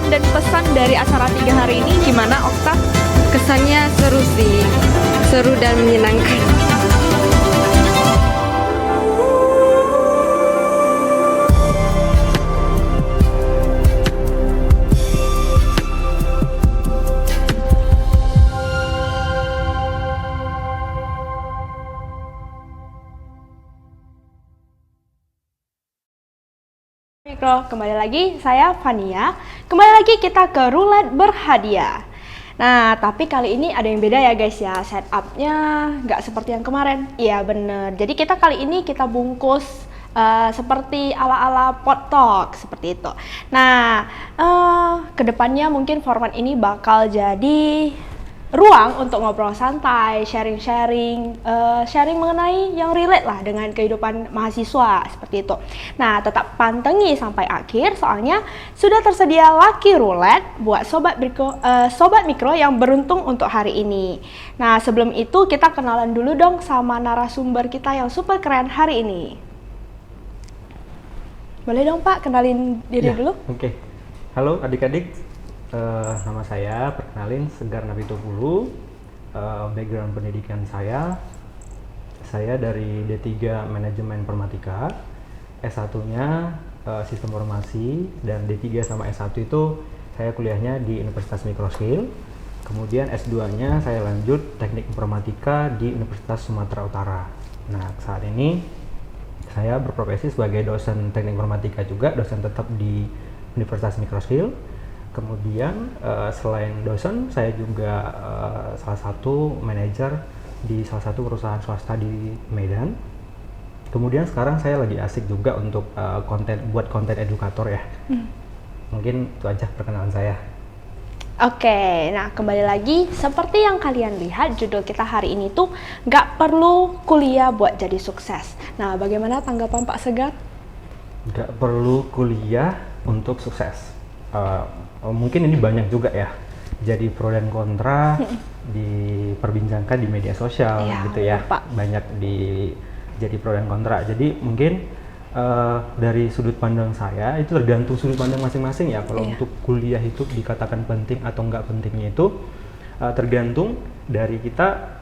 dan pesan dari acara 3 hari ini gimana, Okta? Kesannya seru sih, seru dan menyenangkan. Mikro, kembali lagi saya Fania. Kembali lagi kita ke roulette berhadiah. Nah, tapi kali ini ada yang beda ya guys ya, setupnya nggak seperti yang kemarin. Iya bener, jadi kita kali ini kita bungkus seperti ala-ala pot talk, seperti itu. Nah, kedepannya mungkin format ini bakal jadi ruang untuk ngobrol santai, sharing mengenai yang relate lah dengan kehidupan mahasiswa, seperti itu. Nah, tetap pantengi sampai akhir, soalnya sudah tersedia Lucky Roulette buat sobat mikro yang beruntung untuk hari ini. Nah, sebelum itu kita kenalan dulu dong sama narasumber kita yang super keren hari ini. Boleh dong Pak, kenalin diri dulu? Oke. Halo adik-adik. Nama saya, perkenalin, Segar Napitupulu. Background pendidikan saya dari D3 Manajemen Informatika, S1-nya Sistem Informasi, dan D3 sama S1 itu saya kuliahnya di Universitas Microskill. Kemudian S2-nya saya lanjut Teknik Informatika di Universitas Sumatera Utara. Nah, saat ini saya berprofesi sebagai dosen Teknik Informatika juga, dosen tetap di Universitas Microskill. Kemudian selain dosen, saya juga salah satu manajer di salah satu perusahaan swasta di Medan. Kemudian sekarang saya lagi asik juga untuk buat konten edukator ya. Mungkin itu aja perkenalan saya. Oke, nah kembali lagi seperti yang kalian lihat, judul kita hari ini tuh nggak perlu kuliah buat jadi sukses. Nah, bagaimana tanggapan Pak Segar? Nggak perlu kuliah untuk sukses. Mungkin ini banyak juga ya, jadi pro dan kontra diperbincangkan di media sosial gitu ya, Pak. Banyak jadi pro dan kontra. Jadi mungkin dari sudut pandang saya itu tergantung sudut pandang masing-masing ya. Kalau untuk kuliah itu dikatakan penting atau enggak pentingnya itu tergantung dari kita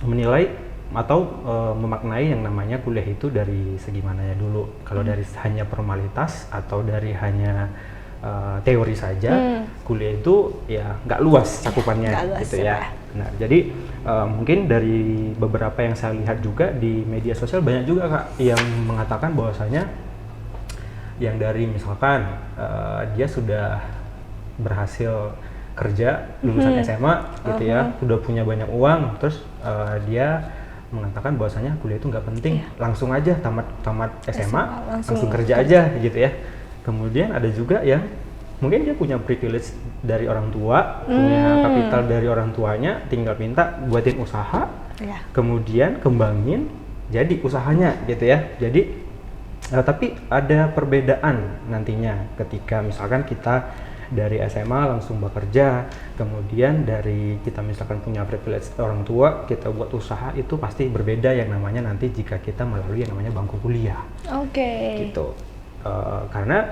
menilai atau memaknai yang namanya kuliah itu dari segi mananya dulu. Kalau dari hanya formalitas atau dari hanya teori saja, kuliah itu ya nggak luas cakupannya gitu ya. Nah, jadi mungkin dari beberapa yang saya lihat juga di media sosial banyak juga Kak yang mengatakan bahwasanya yang dari misalkan dia sudah berhasil kerja lulusan SMA gitu ya, sudah punya banyak uang, terus dia mengatakan bahwasanya kuliah itu nggak penting, langsung aja tamat SMA langsung kerja aja gitu ya. Kemudian ada juga yang mungkin dia punya privilege dari orang tua, punya kapital dari orang tuanya, tinggal minta buatin usaha, kemudian kembangin jadi usahanya gitu ya. Jadi tapi ada perbedaan nantinya ketika misalkan kita dari SMA langsung bekerja, kemudian dari kita misalkan punya privilege orang tua, kita buat usaha, itu pasti berbeda yang namanya nanti jika kita melalui yang namanya bangku kuliah. Gitu. Karena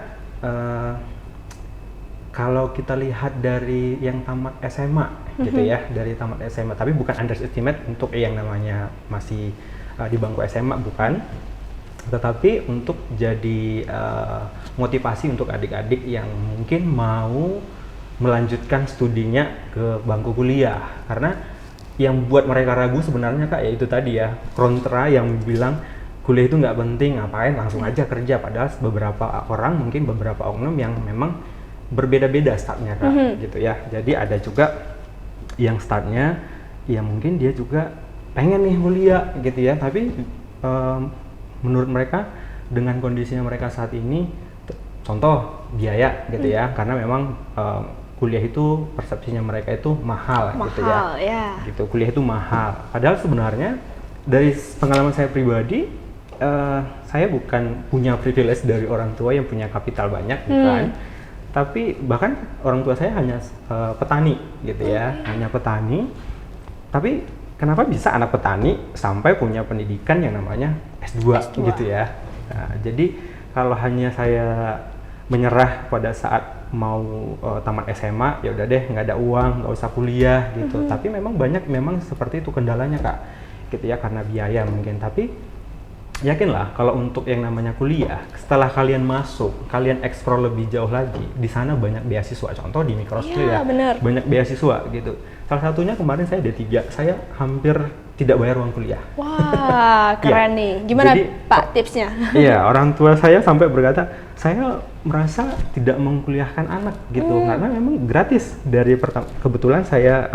kalau kita lihat dari yang tamat SMA gitu ya, dari tamat SMA, tapi bukan underestimate untuk yang namanya masih di bangku SMA, bukan, tetapi untuk jadi motivasi untuk adik-adik yang mungkin mau melanjutkan studinya ke bangku kuliah. Karena yang buat mereka ragu sebenarnya Kak, ya itu tadi ya, kontra yang bilang kuliah itu nggak penting, ngapain langsung aja kerja. Padahal beberapa orang, mungkin beberapa oknum yang memang berbeda-beda startnya Kak, gitu ya. Jadi ada juga yang startnya ya mungkin dia juga pengen nih kuliah gitu ya, tapi menurut mereka dengan kondisinya mereka saat ini, contoh biaya gitu ya, karena memang kuliah itu persepsinya mereka itu mahal gitu ya. Gitu, kuliah itu mahal. Padahal sebenarnya dari pengalaman saya pribadi, saya bukan punya privilege dari orang tua yang punya kapital banyak, bukan. Tapi bahkan orang tua saya hanya petani gitu ya, hanya petani. Tapi kenapa bisa anak petani sampai punya pendidikan yang namanya S2. Gitu ya. Nah, jadi kalau hanya saya menyerah pada saat mau tamat SMA, ya udah deh nggak ada uang, nggak usah kuliah gitu. Tapi memang banyak memang seperti itu kendalanya Kak, gitu ya, karena biaya mungkin. Tapi yakinlah kalau untuk yang namanya kuliah, setelah kalian masuk, kalian eksplor lebih jauh lagi, di sana banyak beasiswa. Contoh di Microskill Iya, bener. banyak beasiswa gitu. Salah satunya kemarin saya D3, saya hampir tidak bayar uang kuliah. Wah, keren Iya. nih. Gimana Jadi, Pak tipsnya? Iya, orang tua saya sampai berkata, saya merasa tidak mengkuliahkan anak gitu, karena memang gratis. Kebetulan saya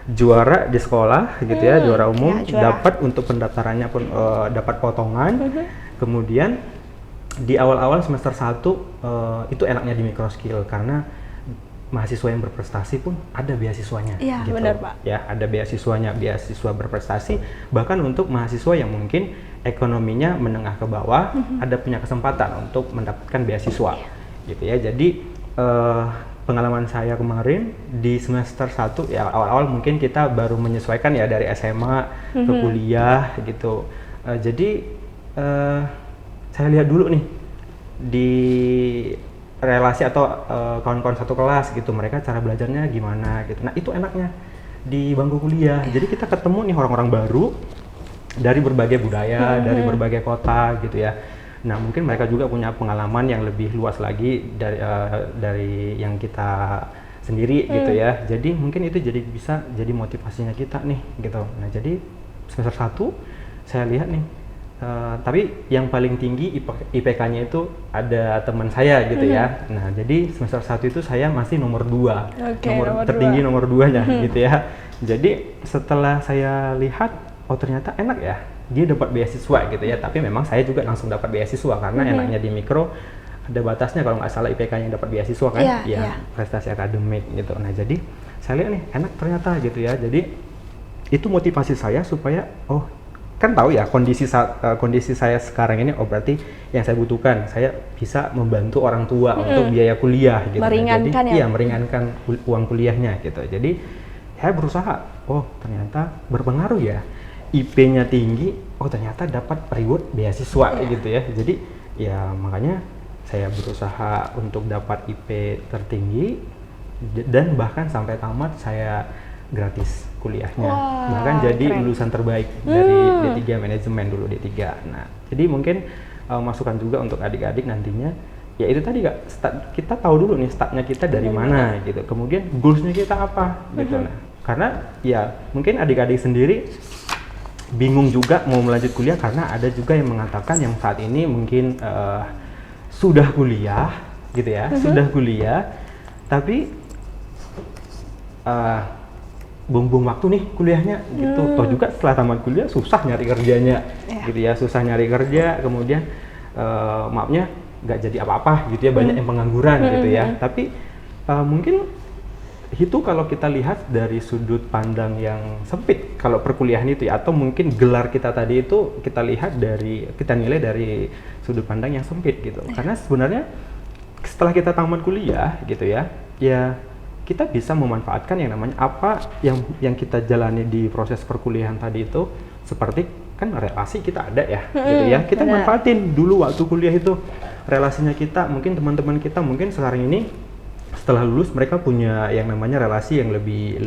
juara di sekolah gitu ya, juara umum, ya, juara. dapat untuk pendaftarannya pun dapat potongan. Kemudian di awal-awal semester 1 itu enaknya di Microskill karena mahasiswa yang berprestasi pun ada beasiswanya. Iya, gitu. benar, Pak. Ya, ada beasiswanya, beasiswa berprestasi. Bahkan untuk mahasiswa yang mungkin ekonominya menengah ke bawah, ada punya kesempatan untuk mendapatkan beasiswa, gitu ya. Jadi pengalaman saya kemarin di semester 1 ya, awal-awal mungkin kita baru menyesuaikan ya dari SMA ke kuliah gitu. Jadi saya lihat dulu nih di relasi atau kawan-kawan satu kelas gitu, mereka cara belajarnya gimana gitu. Nah itu enaknya di bangku kuliah. Jadi kita ketemu nih orang-orang baru dari berbagai budaya, dari berbagai kota gitu ya. Nah mungkin mereka juga punya pengalaman yang lebih luas lagi dari yang kita sendiri gitu ya. Jadi mungkin itu bisa jadi motivasinya kita nih gitu. Nah jadi semester 1 saya lihat nih. Tapi yang paling tinggi IPK-nya itu ada teman saya gitu ya. Nah, jadi semester 1 itu saya masih nomor 2. Oke, nomor nomor tertinggi 2. nomor 2-nya gitu ya. Jadi setelah saya lihat, oh ternyata enak ya. Dia dapat beasiswa gitu ya. Tapi memang saya juga langsung dapat beasiswa karena enaknya di mikro ada batasnya kalau nggak salah IPK yang dapat beasiswa kan. Iya. Prestasi akademik gitu. Nah, jadi saya lihat nih enak ternyata gitu ya. Jadi itu motivasi saya supaya kan tahu ya kondisi saya sekarang ini, berarti yang saya butuhkan, saya bisa membantu orang tua untuk biaya kuliah gitu. Meringankan Jadi, meringankan uang kuliahnya gitu. Jadi saya berusaha, ternyata berpengaruh ya, IP-nya tinggi, ternyata dapat reward beasiswa gitu ya. Jadi ya makanya saya berusaha untuk dapat IP tertinggi dan bahkan sampai tamat saya gratis kuliahnya. Wah, Bahkan jadi keren. lulusan terbaik dari D3 manajemen dulu D3. Nah, jadi mungkin masukan juga untuk adik-adik nantinya, ya itu tadi Kak, kita tahu dulu nih startnya kita dari mana gitu. Kemudian goalsnya kita apa gitu. Nah, karena ya mungkin adik-adik sendiri bingung juga mau melanjut kuliah karena ada juga yang mengatakan yang saat ini mungkin sudah kuliah gitu ya, sudah kuliah tapi buang-buang waktu nih kuliahnya gitu. Toh juga setelah tamat kuliah susah nyari kerjanya gitu ya, susah nyari kerja, kemudian maafnya nggak jadi apa-apa gitu ya, banyak yang pengangguran gitu ya. Tapi mungkin itu kalau kita lihat dari sudut pandang yang sempit kalau perkuliahan itu ya, atau mungkin gelar kita tadi itu kita nilai dari sudut pandang yang sempit gitu. Karena sebenarnya setelah kita tamat kuliah gitu ya kita bisa memanfaatkan yang namanya apa yang kita jalani di proses perkuliahan tadi itu, seperti kan relasi kita ada ya gitu ya, kita manfaatin dulu waktu kuliah itu relasinya kita. Mungkin teman-teman kita mungkin sekarang ini setelah lulus mereka punya yang namanya relasi yang lebih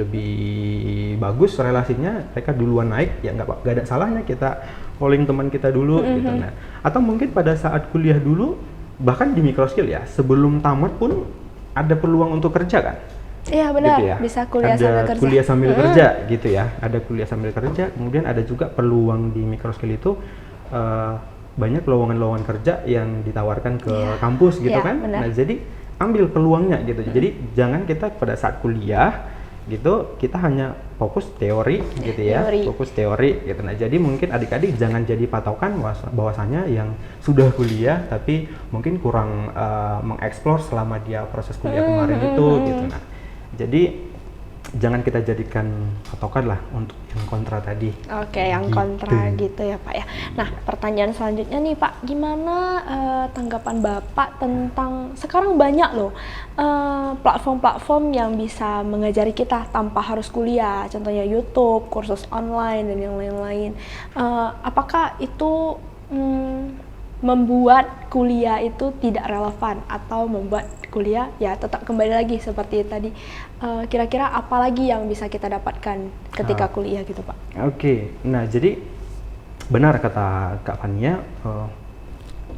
bagus relasinya, mereka duluan naik, ya nggak ada salahnya kita calling teman kita dulu gitu. Nah, atau mungkin pada saat kuliah dulu, bahkan di Microskill ya sebelum tamat pun ada peluang untuk kerja kan. Iya benar, Gitu ya. bisa kuliah ada sambil kerja. kuliah sambil kerja gitu ya, ada kuliah sambil kerja. Kemudian ada juga peluang di Microskill itu banyak lowongan-lowongan kerja yang ditawarkan ke kampus gitu kan. benar. Nah jadi ambil peluangnya gitu. Jadi jangan kita pada saat kuliah gitu kita hanya fokus teori gitu ya, fokus teori gitu. Nah jadi mungkin adik-adik jangan jadi patokan bahwasanya yang sudah kuliah tapi mungkin kurang mengeksplor selama dia proses kuliah kemarin itu gitu. Nah jadi jangan kita jadikan patokan lah untuk yang kontra tadi. Oke, yang kontra gitu ya Pak ya. Nah, pertanyaan selanjutnya nih Pak, gimana tanggapan Bapak tentang sekarang banyak loh platform-platform yang bisa mengajari kita tanpa harus kuliah, contohnya YouTube, kursus online dan yang lain-lain. Apakah itu membuat kuliah itu tidak relevan atau membuat kuliah ya tetap kembali lagi seperti tadi. Kira-kira apa lagi yang bisa kita dapatkan ketika kuliah gitu Pak? Oke, nah jadi benar kata Kak Fania,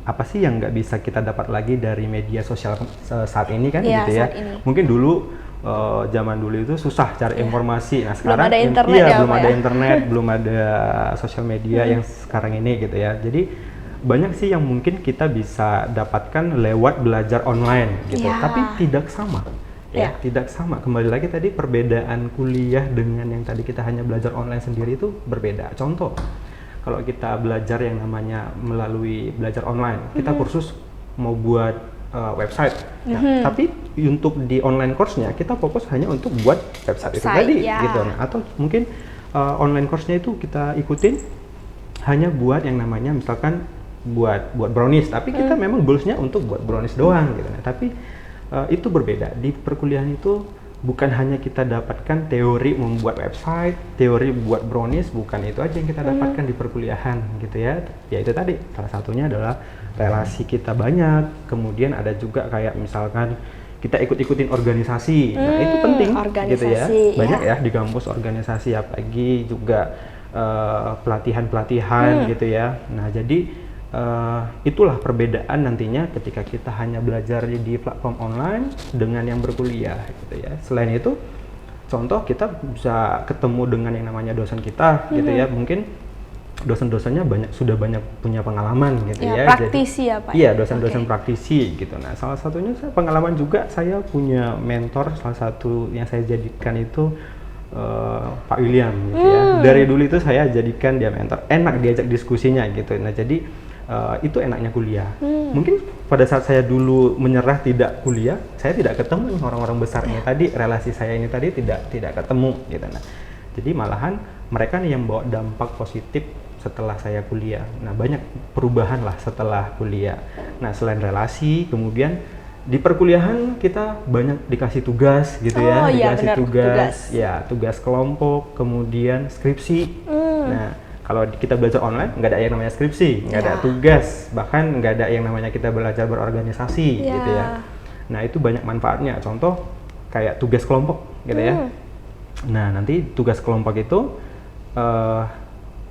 apa sih yang nggak bisa kita dapat lagi dari media sosial saat ini kan Iya, gitu ya? saat ini. Mungkin dulu zaman dulu itu susah cari informasi. Nah sekarang ada internet iya, ya, belum Pak ada ya? internet, belum ada sosial media yang sekarang ini gitu ya. Jadi banyak sih yang mungkin kita bisa dapatkan lewat belajar online gitu, Ya. tapi tidak sama. Ya, tidak sama. Kembali lagi tadi perbedaan kuliah dengan yang tadi kita hanya belajar online sendiri itu berbeda. Contoh, kalau kita belajar yang namanya melalui belajar online, kita kursus mau buat website. Nah, tapi untuk di online course-nya kita fokus hanya untuk buat website itu tadi ya. gitu. Nah, atau mungkin online course-nya itu kita ikutin hanya buat yang namanya misalkan buat brownies, tapi kita memang goals-nya untuk buat brownies doang gitu. Nah, tapi itu berbeda. Di perkuliahan itu bukan hanya kita dapatkan teori membuat website, teori buat brownies, bukan itu aja yang kita dapatkan di perkuliahan gitu ya. Ya itu tadi, salah satunya adalah relasi kita banyak, kemudian ada juga kayak misalkan kita ikut-ikutin organisasi. Nah, itu penting gitu ya. organisasi, Banyak ya. ya di kampus organisasi, apalagi juga pelatihan-pelatihan gitu ya. Nah, jadi itulah perbedaan nantinya ketika kita hanya belajar di platform online dengan yang berkuliah gitu ya. Selain itu, contoh kita bisa ketemu dengan yang namanya dosen kita gitu ya. Mungkin dosen-dosennya sudah banyak punya pengalaman gitu ya. Praktisi ya Pak? Iya, dosen-dosen praktisi gitu. Nah, salah satunya pengalaman juga saya punya mentor, salah satu yang saya jadikan itu Pak William gitu ya. Dari dulu itu saya jadikan dia mentor, enak diajak diskusinya gitu. Nah, jadi itu enaknya kuliah. Mungkin pada saat saya dulu menyerah tidak kuliah, saya tidak ketemu orang-orang besar ini tadi, relasi saya ini tadi tidak ketemu gitu. Nah, jadi malahan mereka nih yang bawa dampak positif setelah saya kuliah. Nah, banyak perubahan lah setelah kuliah. Nah, selain relasi, kemudian di perkuliahan kita banyak dikasih tugas gitu ya, iya, dikasih benar, tugas, ya tugas kelompok, kemudian skripsi. Nah, kalau kita belajar online nggak ada yang namanya skripsi, nggak ada tugas, bahkan nggak ada yang namanya kita belajar berorganisasi gitu ya. Nah, itu banyak manfaatnya. Contoh kayak tugas kelompok gitu ya. Nah, nanti tugas kelompok itu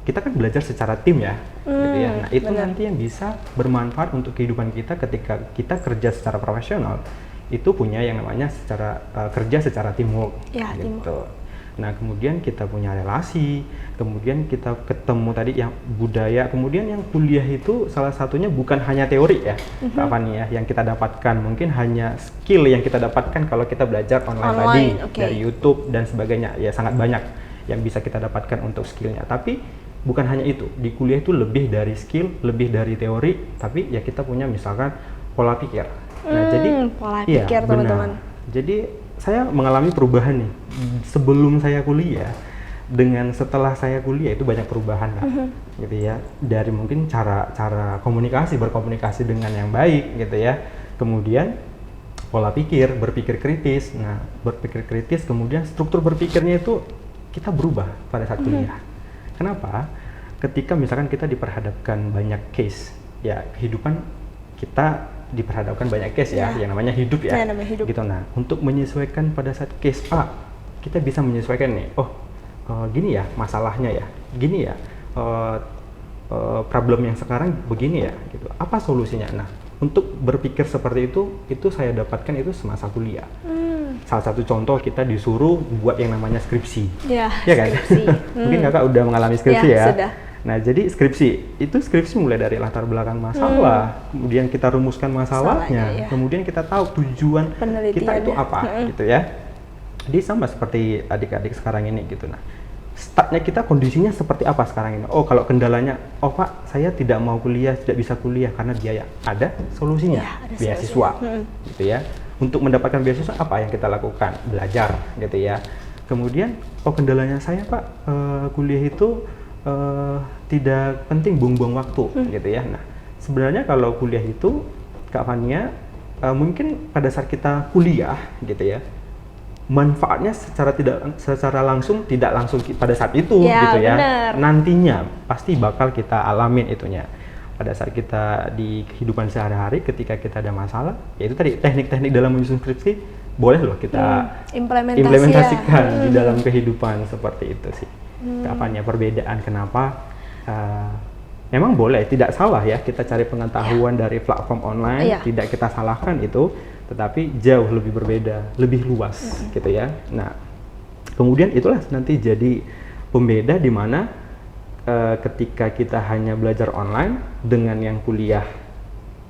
kita kan belajar secara tim ya, gitu ya. Nah, itu nanti yang bisa bermanfaat untuk kehidupan kita ketika kita kerja secara profesional. Itu punya yang namanya kerja secara teamwork, Ya, gitu. teamwork. Nah, kemudian kita punya relasi, kemudian kita ketemu tadi yang budaya, kemudian yang kuliah itu salah satunya bukan hanya teori ya, Kak Fani ya, yang kita dapatkan, mungkin hanya skill yang kita dapatkan kalau kita belajar online tadi, dari YouTube dan sebagainya, ya sangat banyak yang bisa kita dapatkan untuk skillnya. Tapi bukan hanya itu, di kuliah itu lebih dari skill, lebih dari teori, tapi ya kita punya misalkan pola pikir. Nah, jadi pola pikir teman-teman. Jadi saya mengalami perubahan nih sebelum saya kuliah dengan setelah saya kuliah itu banyak perubahan lah, gitu ya. Dari mungkin cara berkomunikasi dengan yang baik gitu ya. Kemudian pola pikir, berpikir kritis. Nah, berpikir kritis kemudian struktur berpikirnya itu kita berubah pada saat kuliah. Kenapa? Ketika misalkan kita diperhadapkan banyak case, ya kehidupan kita diperhadapkan banyak case ya, yang namanya hidup ya, namanya hidup. gitu. Nah, untuk menyesuaikan pada saat case A, kita bisa menyesuaikan nih, gini ya masalahnya ya, gini ya problem yang sekarang begini ya, gitu. Apa solusinya? Nah, untuk berpikir seperti itu saya dapatkan itu semasa kuliah. Salah satu contoh kita disuruh buat yang namanya skripsi, ya kan? Skripsi. Mungkin kakak udah mengalami skripsi ya. Sudah. Nah, jadi skripsi mulai dari latar belakang masalah, kemudian kita rumuskan masalahnya, kemudian kita tahu tujuan kita itu apa, gitu ya. Jadi sama seperti adik-adik sekarang ini gitu. Nah, startnya kita kondisinya seperti apa sekarang ini? Oh, kalau kendalanya, Pak, saya tidak mau kuliah, tidak bisa kuliah karena biaya. Ada solusinya, ada beasiswa, gitu ya. Untuk mendapatkan beasiswa apa yang kita lakukan? Belajar, gitu ya. Kemudian, kendalanya saya Pak, kuliah itu tidak penting buang-buang waktu, gitu ya. Nah, sebenarnya kalau kuliah itu, Kak Fania, mungkin pada saat kita kuliah, gitu ya, manfaatnya secara langsung tidak langsung pada saat itu, gitu ya. Bener. Nantinya pasti bakal kita alamin itunya. pada saat kita di kehidupan sehari-hari ketika kita ada masalah, yaitu tadi teknik-teknik dalam menyusun skripsi boleh loh kita implementasikan di dalam kehidupan seperti itu sih. Apanya perbedaan kenapa? Memang boleh, tidak salah ya kita cari pengetahuan dari platform online, tidak kita salahkan itu, tetapi jauh lebih berbeda, lebih luas gitu ya. Nah, kemudian itulah nanti jadi pembeda di mana ketika kita hanya belajar online dengan yang kuliah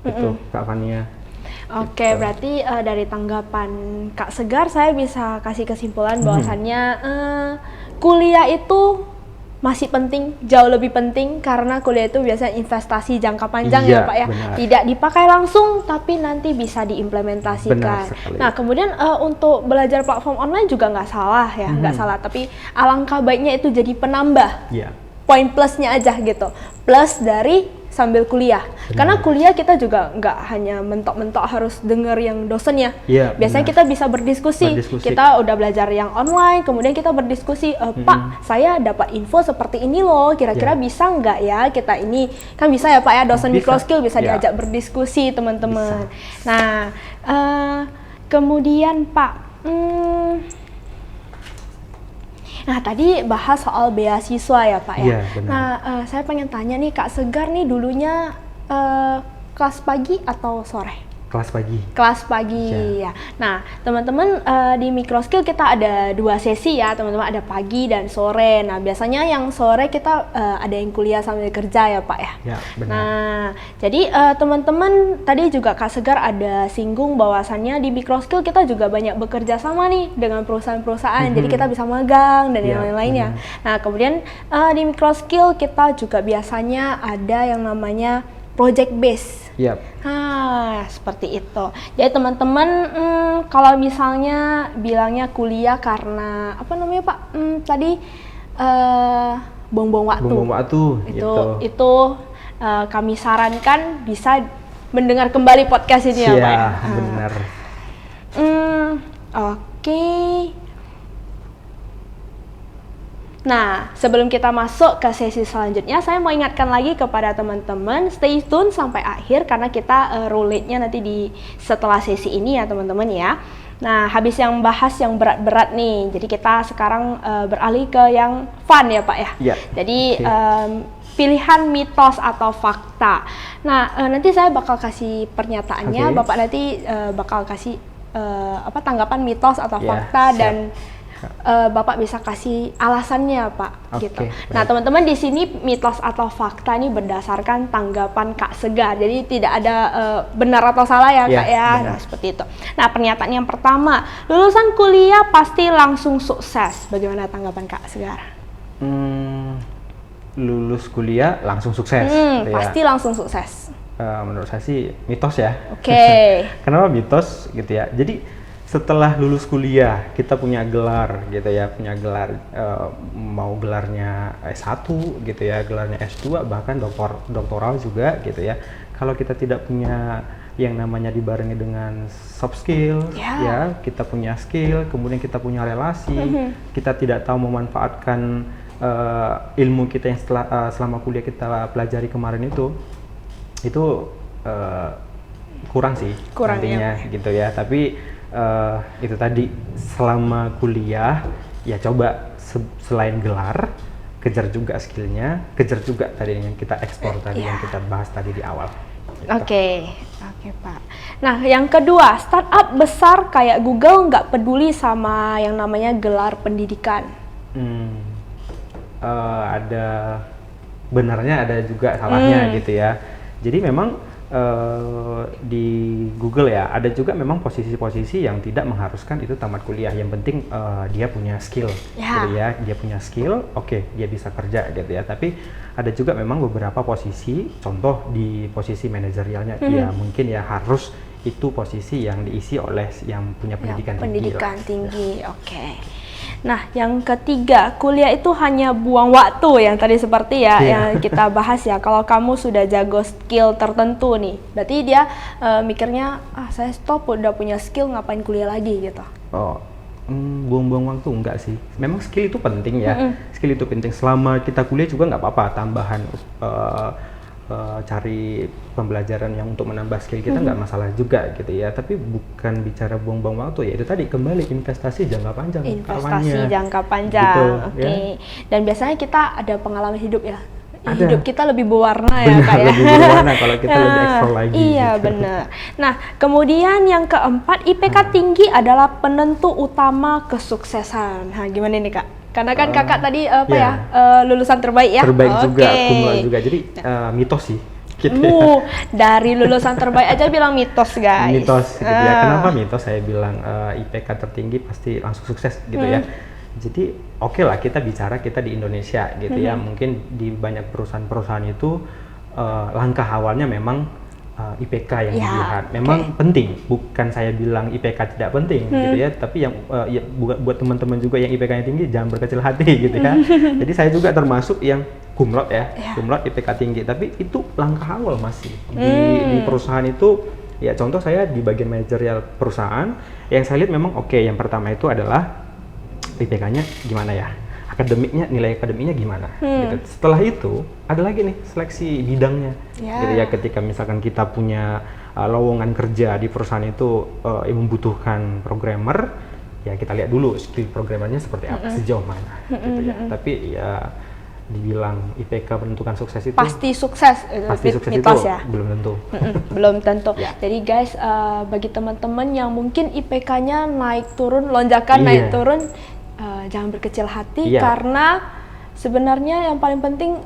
itu Kak Fania. Oke, Gitu. berarti dari tanggapan Kak Segar saya bisa kasih kesimpulan bahwasannya kuliah itu masih penting, jauh lebih penting karena kuliah itu biasanya investasi jangka panjang Iya, ya Pak ya. benar. Tidak dipakai langsung tapi nanti bisa diimplementasikan. Benar sekali. Nah, kemudian untuk belajar platform online juga nggak salah ya, nggak salah. Tapi alangkah baiknya itu jadi penambah. Iya. Poin plusnya aja gitu, plus dari sambil kuliah. Karena kuliah kita juga nggak hanya mentok-mentok harus denger yang dosennya. Iya, Biasanya benar. kita bisa berdiskusi. Kita udah belajar yang online, kemudian kita berdiskusi, Pak, saya dapat info seperti ini loh, kira-kira bisa nggak ya kita ini? Kan bisa ya Pak ya, dosen Bisa. microskill bisa Ya. diajak berdiskusi teman-teman. Nah, kemudian Pak, nah tadi bahas soal beasiswa ya Pak ya. Iya, benar. Nah saya pengen tanya nih Kak Segar nih dulunya kelas pagi atau sore? Kelas pagi. Kelas pagi ya. Nah teman-teman di microskill kita ada 2 sesi ya teman-teman, ada pagi dan sore. Nah biasanya yang sore kita ada yang kuliah sambil kerja ya Pak ya. Ya, benar. Nah jadi teman-teman tadi juga Kak Segar ada singgung bahwasannya di microskill kita juga banyak bekerja sama nih dengan perusahaan-perusahaan. Jadi kita bisa magang dan yang Ya, lain-lainnya. Nah kemudian di microskill kita juga biasanya ada yang namanya project base. Yap. Nah, seperti itu. Jadi teman-teman, kalau misalnya bilangnya kuliah karena apa namanya Pak? Tadi buang-buang waktu. Buang-buang waktu. Itu kami sarankan bisa mendengar kembali podcast ini ya Pak. Iya, benar. Oke. Nah, sebelum kita masuk ke sesi selanjutnya, saya mau ingatkan lagi kepada teman-teman, stay tune sampai akhir karena kita relate-nya nanti di setelah sesi ini ya teman-teman ya. Nah, habis yang bahas yang berat-berat nih, jadi kita sekarang beralih ke yang fun ya Pak ya. Iya. Jadi pilihan mitos atau fakta. Nah, nanti saya bakal kasih pernyataannya, Bapak nanti bakal kasih tanggapan mitos atau fakta siap. dan Bapak bisa kasih alasannya Pak, gitu. Baik. Nah teman-teman di sini mitos atau fakta ini berdasarkan tanggapan Kak Segar, jadi tidak ada benar atau salah ya Kak ya. Benar. Nah seperti itu. Nah pernyataan yang pertama, lulusan kuliah pasti langsung sukses. Bagaimana tanggapan Kak Segar? Lulus kuliah langsung sukses. Gitu ya. Pasti langsung sukses. Menurut saya sih mitos ya. Oke. Kenapa mitos gitu ya? Jadi setelah lulus kuliah kita punya gelar gitu ya, punya gelar mau gelarnya S1 gitu ya, gelarnya S2 bahkan doktoral juga gitu ya. Kalau kita tidak punya yang namanya dibarengi dengan soft skill ya, kita punya skill, kemudian kita punya relasi, kita tidak tahu memanfaatkan ilmu kita yang selama kuliah kita pelajari kemarin itu kurang sih nantinya gitu ya. Tapi itu tadi selama kuliah ya coba selain gelar kejar juga skillnya, kejar juga tadi yang kita ekspor tadi yang kita bahas tadi di awal. Gitu. Oke Pak. Nah yang kedua, startup besar kayak Google nggak peduli sama yang namanya gelar pendidikan. Ada benarnya, ada juga salahnya gitu ya. Jadi memang di Google ya ada juga memang posisi-posisi yang tidak mengharuskan itu tamat kuliah. Yang penting dia punya skill gitu ya, dia punya skill, oke, dia bisa kerja gitu ya. Tapi ada juga memang beberapa posisi, contoh di posisi manajerialnya ya mungkin ya harus itu posisi yang diisi oleh yang punya pendidikan tinggi. Oke. Nah, yang ketiga, kuliah itu hanya buang waktu yang tadi seperti yang kita bahas ya. Kalau kamu sudah jago skill tertentu nih, berarti dia mikirnya, saya stop udah punya skill, ngapain kuliah lagi gitu. Buang-buang waktu enggak sih. Memang skill itu penting ya. Skill itu penting. Selama kita kuliah juga nggak apa-apa tambahan cari pembelajaran yang untuk menambah skill kita nggak masalah juga gitu ya. Tapi bukan bicara buang-buang waktu, ya itu tadi kembali investasi jangka panjang. Investasi jangka panjang, gitu, oke. ya. Dan biasanya kita ada pengalaman hidup ya. Ada. Hidup kita lebih berwarna ya Benar, Kak ya. lebih berwarna kalau kita lebih ekstra lagi. Iya gitu. benar. Nah kemudian yang keempat, IPK tinggi adalah penentu utama kesuksesan. Nah gimana nih Kak? Karena kan kakak tadi iya. lulusan terbaik ya. Terbaik juga, Oke. cum laude juga. Jadi mitos sih. Gitu ya. Dari lulusan terbaik aja bilang mitos guys. Mitos gitu ya. Kenapa mitos? Saya bilang IPK tertinggi pasti langsung sukses gitu ya. Jadi oke lah kita bicara kita di Indonesia gitu ya. Mungkin di banyak perusahaan-perusahaan itu langkah awalnya memang IPK yang Ya, dilihat. Memang penting. Bukan saya bilang IPK tidak penting gitu ya. Tapi yang ya, buat teman-teman juga yang IPK-nya tinggi jangan berkecil hati gitu ya. Jadi saya juga termasuk yang cum laude ya, cum laude IPK tinggi. Tapi itu langkah awal masih di perusahaan itu. Ya contoh saya di bagian manajerial perusahaan yang saya lihat memang oke. Yang pertama itu adalah IPK-nya gimana ya, akademiknya, nilai akademiknya gimana gitu. Setelah itu ada lagi nih seleksi bidangnya gitu ya. Ketika misalkan kita punya lowongan kerja di perusahaan itu yang membutuhkan programmer, ya kita lihat dulu skill programmernya seperti apa, sejauh mana gitu ya. Tapi ya dibilang IPK menentukan sukses itu Pasti sukses, pasti sukses mitos itu ya. belum tentu. Belum tentu. Ya. Jadi guys, bagi teman-teman yang mungkin IPK-nya naik turun, lonjakan Iya. naik turun, jangan berkecil hati Iya. karena sebenarnya yang paling penting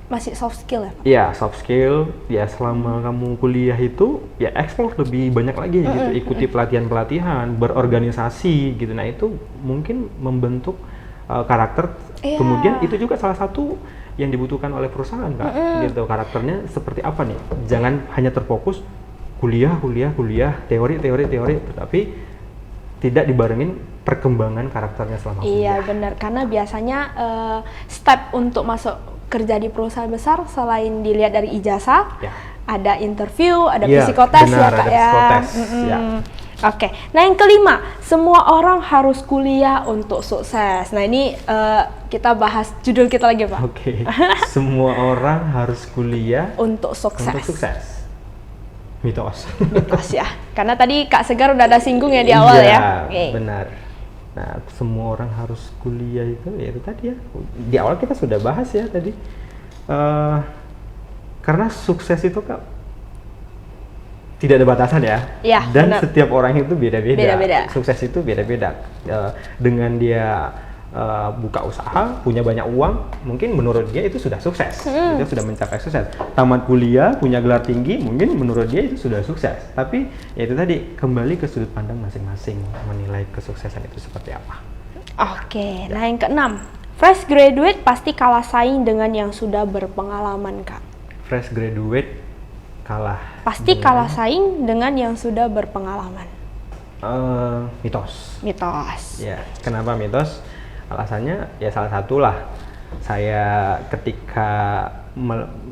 masih soft skill ya Pak? Iya, soft skill. Ya selama kamu kuliah itu ya explore lebih banyak lagi gitu. Ikuti pelatihan-pelatihan, berorganisasi gitu. Nah itu mungkin membentuk karakter. Iya. Kemudian itu juga salah satu yang dibutuhkan oleh perusahaan Kak. Gitu. Karakternya seperti apa nih? Jangan hanya terfokus kuliah, teori, tapi tidak dibarengin perkembangan karakternya selama Iya kuliah. benar, karena biasanya step untuk masuk kerja di perusahaan besar selain dilihat dari ijazah, Ya. ada interview, ada Iya, psikotes benar, ya Kak ada ya. psikotes, ya. Oke, nah yang kelima, semua orang harus kuliah untuk sukses. Nah ini kita bahas judul kita lagi Pak. Oke. Semua orang harus kuliah Untuk sukses. untuk sukses. Mitos. Mitos ya. Karena tadi Kak Segar udah ada singgung ya di awal Iya, ya. Oke. benar. Nah, semua orang harus kuliah itu ya itu tadi ya. Di awal kita sudah bahas ya tadi. Karena sukses itu Kak tidak ada batasan ya. Iya, Dan benar. setiap orang itu beda-beda. Beda-beda. Sukses itu beda-beda. Dengan dia buka usaha, punya banyak uang, mungkin menurut dia itu sudah sukses. Dia sudah mencapai sukses. Tamat kuliah, punya gelar tinggi, mungkin menurut dia itu sudah sukses. Tapi ya itu tadi, kembali ke sudut pandang masing-masing menilai kesuksesan itu seperti apa. Oke, nah yang keenam, fresh graduate pasti kalah saing dengan yang sudah berpengalaman Kak. Fresh graduate kalah. Pasti kalah saing dengan yang sudah berpengalaman. Mitos. Mitos. Ya, kenapa mitos? Alasannya ya salah satu lah. Saya ketika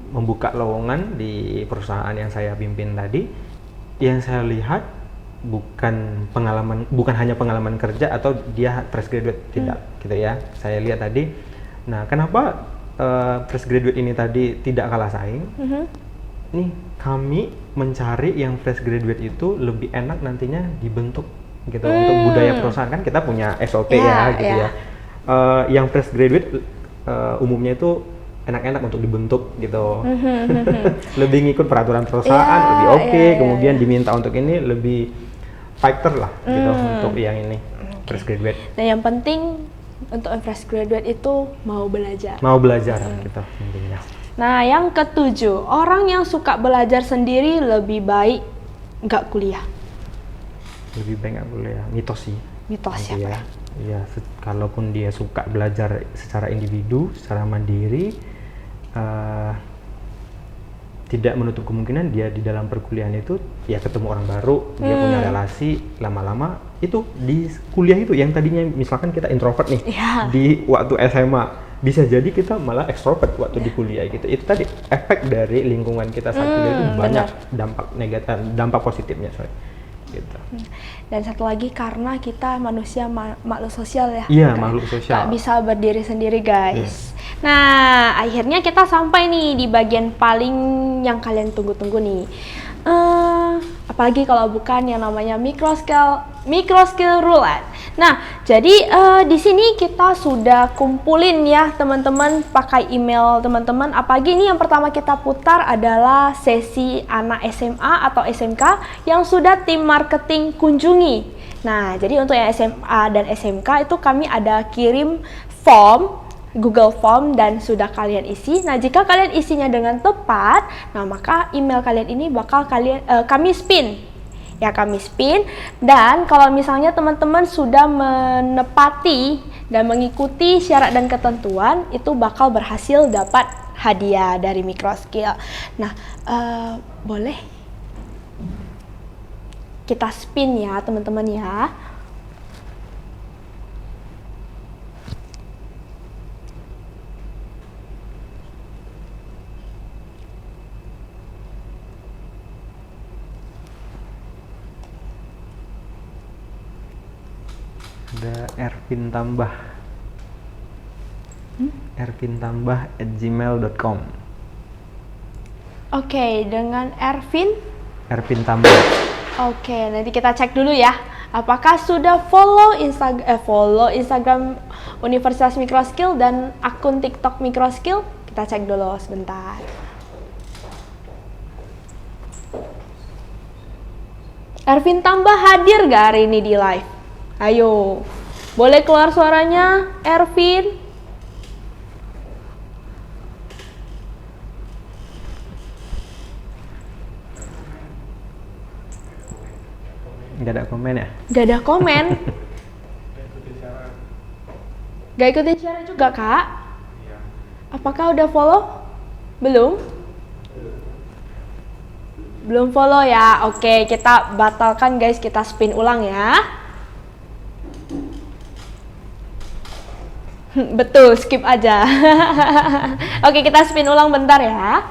membuka lowongan di perusahaan yang saya pimpin tadi, yang saya lihat bukan hanya pengalaman kerja atau dia fresh graduate, tidak gitu ya. Saya lihat tadi. Nah, kenapa fresh graduate ini tadi tidak kalah saing? Nih, kami mencari yang fresh graduate itu lebih enak nantinya dibentuk gitu. Untuk budaya perusahaan kan kita punya SOP ya gitu ya. Yang fresh graduate umumnya itu enak-enak untuk dibentuk gitu. Lebih ngikut peraturan perusahaan, lebih oke. Kemudian diminta untuk ini lebih fighter lah gitu untuk yang ini fresh graduate. Nah yang penting untuk fresh graduate itu mau belajar. Mau belajar gitu intinya. Nah yang ketujuh, orang yang suka belajar sendiri lebih baik nggak kuliah. Lebih baik nggak kuliah, mitos sih. Mitos Nanti ya, ya. Iya, kalaupun dia suka belajar secara individu, secara mandiri, tidak menutup kemungkinan dia di dalam perkuliahan itu ya ketemu orang baru, dia punya relasi, lama-lama itu di kuliah itu yang tadinya misalkan kita introvert nih di waktu SMA, bisa jadi kita malah ekstrovert waktu di kuliah gitu. Itu tadi efek dari lingkungan kita saat kuliah itu banyak dampak negatif, dampak positifnya gitu. Dan satu lagi karena kita manusia makhluk sosial ya. Iya, makhluk sosial. Nggak bisa berdiri sendiri guys. Nah, akhirnya kita sampai nih di bagian paling yang kalian tunggu-tunggu nih. Apalagi kalau bukan yang namanya microscale roulette. Nah, jadi di sini kita sudah kumpulin ya teman-teman pakai email teman-teman. Apalagi ini yang pertama kita putar adalah sesi anak SMA atau SMK yang sudah tim marketing kunjungi. Nah, jadi untuk yang SMA dan SMK itu kami ada kirim form Google Form dan sudah kalian isi. Nah, jika kalian isinya dengan tepat, nah maka email kalian ini bakal kami spin. Ya, kami spin, dan kalau misalnya teman-teman sudah menepati dan mengikuti syarat dan ketentuan, itu bakal berhasil dapat hadiah dari Microskill. Nah, boleh kita spin ya teman-teman ya. Ada Ervin Tambah. Ervin Tambah @gmail.com. Oke, dengan Ervin Tambah. Oke, nanti kita cek dulu ya. Apakah sudah follow Instagram Universitas Microskill dan akun TikTok Microskill? Kita cek dulu sebentar. Ervin Tambah hadir gak hari ini di live? Ayo, boleh keluar suaranya, Ervin? Nggak ada komen ya? Gak ada komen. Gak ikutin syarat juga, Kak? Apakah udah follow? Belum? Belum follow ya? Oke, kita batalkan guys, kita spin ulang ya. Betul, skip aja. Oke, kita spin ulang bentar ya.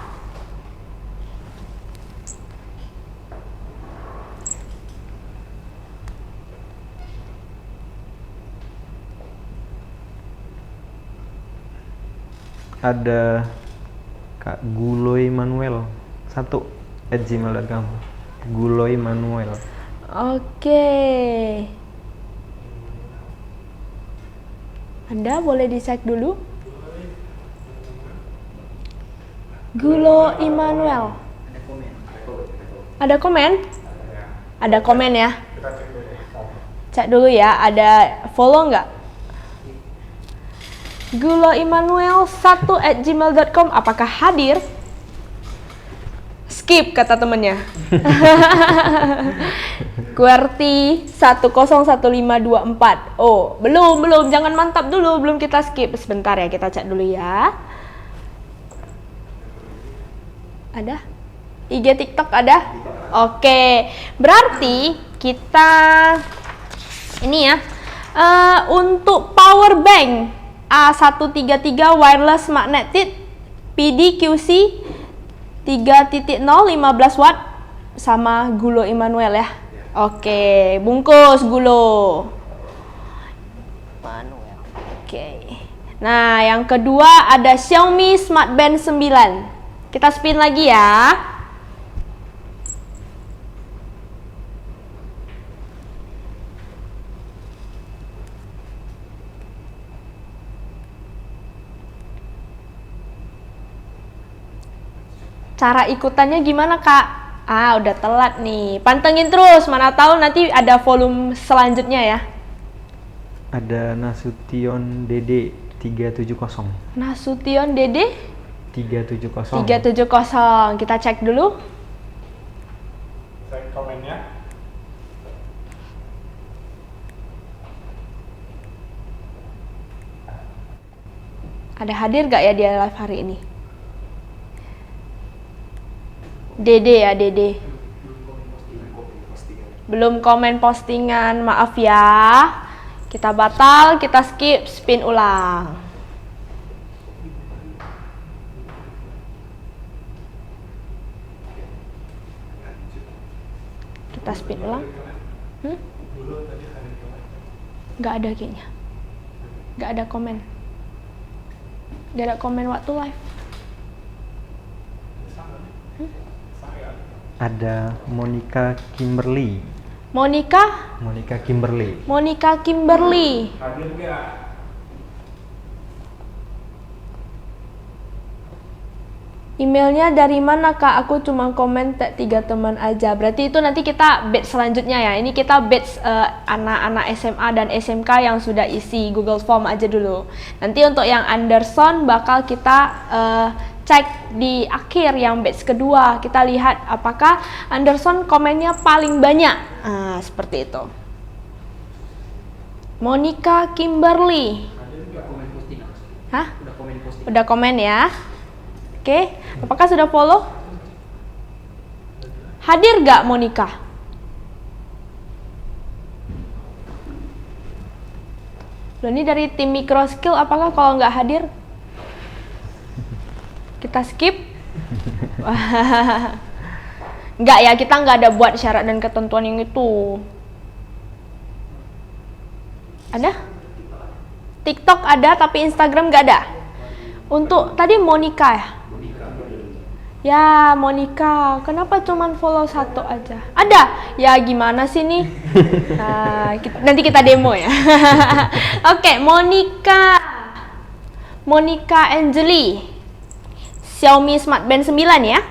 Ada Kak Guloy Manuel 1 @gmail.com. Guloy Manuel. Oke. Anda boleh dicek dulu. Gulo Immanuel. Ada komen? Ada komen ya? Cek dulu ya, ada follow nggak? Gulo Immanuel 1 @gmail.com. Apakah hadir? Skip kata temennya. QWERTY 101524. Oh, belum, jangan mantap dulu, belum kita skip. Sebentar ya, kita cek dulu ya. Ada? IG TikTok ada? Oke, berarti kita ini ya, untuk power bank A133 wireless magnetic PDQC 3.0 15 watt sama Gulo Immanuel ya. Oke, bungkus Gulo Immanuel. Oke. Nah, yang kedua ada Xiaomi Smart Band 9. Kita spin lagi ya. Cara ikutannya gimana, Kak? Udah telat nih. Pantengin terus, mana tahu nanti ada volume selanjutnya ya. Ada Nasution Dede 370. Nasution Dede 370. 370. Kita cek dulu. Cek komennya. Ada hadir gak ya dia live hari ini? Dede ya, Dede. Belum komen postingan, maaf ya. Kita batal, kita skip, spin ulang. Kita spin ulang. Nggak ada kayaknya. Nggak ada komen. Gak ada komen waktu live. Ada Monica Kimberly. Monica Kimberly. Emailnya dari mana kak? Aku cuma komen tag 3 teman aja. Berarti itu nanti kita batch selanjutnya ya. Ini kita batch anak-anak SMA dan SMK yang sudah isi Google Form aja dulu. Nanti untuk yang Anderson bakal kita cek di akhir yang batch kedua. Kita lihat apakah Anderson komennya paling banyak. Seperti itu. Monica Kimberly. Hah? Udah komen ya. Oke, apakah sudah follow? Hadir gak Monica? Loh, ini dari tim Microskill, apakah kalau nggak hadir? Kita skip? Nggak ya, kita nggak ada buat syarat dan ketentuan yang itu. Ada? TikTok ada, tapi Instagram nggak ada. Untuk tadi Monica ya? Ya, Monica, kenapa cuman follow 1 aja? Ada? Ya gimana sih nih? Nanti kita demo ya. Oke, Monica Angeli, Xiaomi Smart Band 9 ya.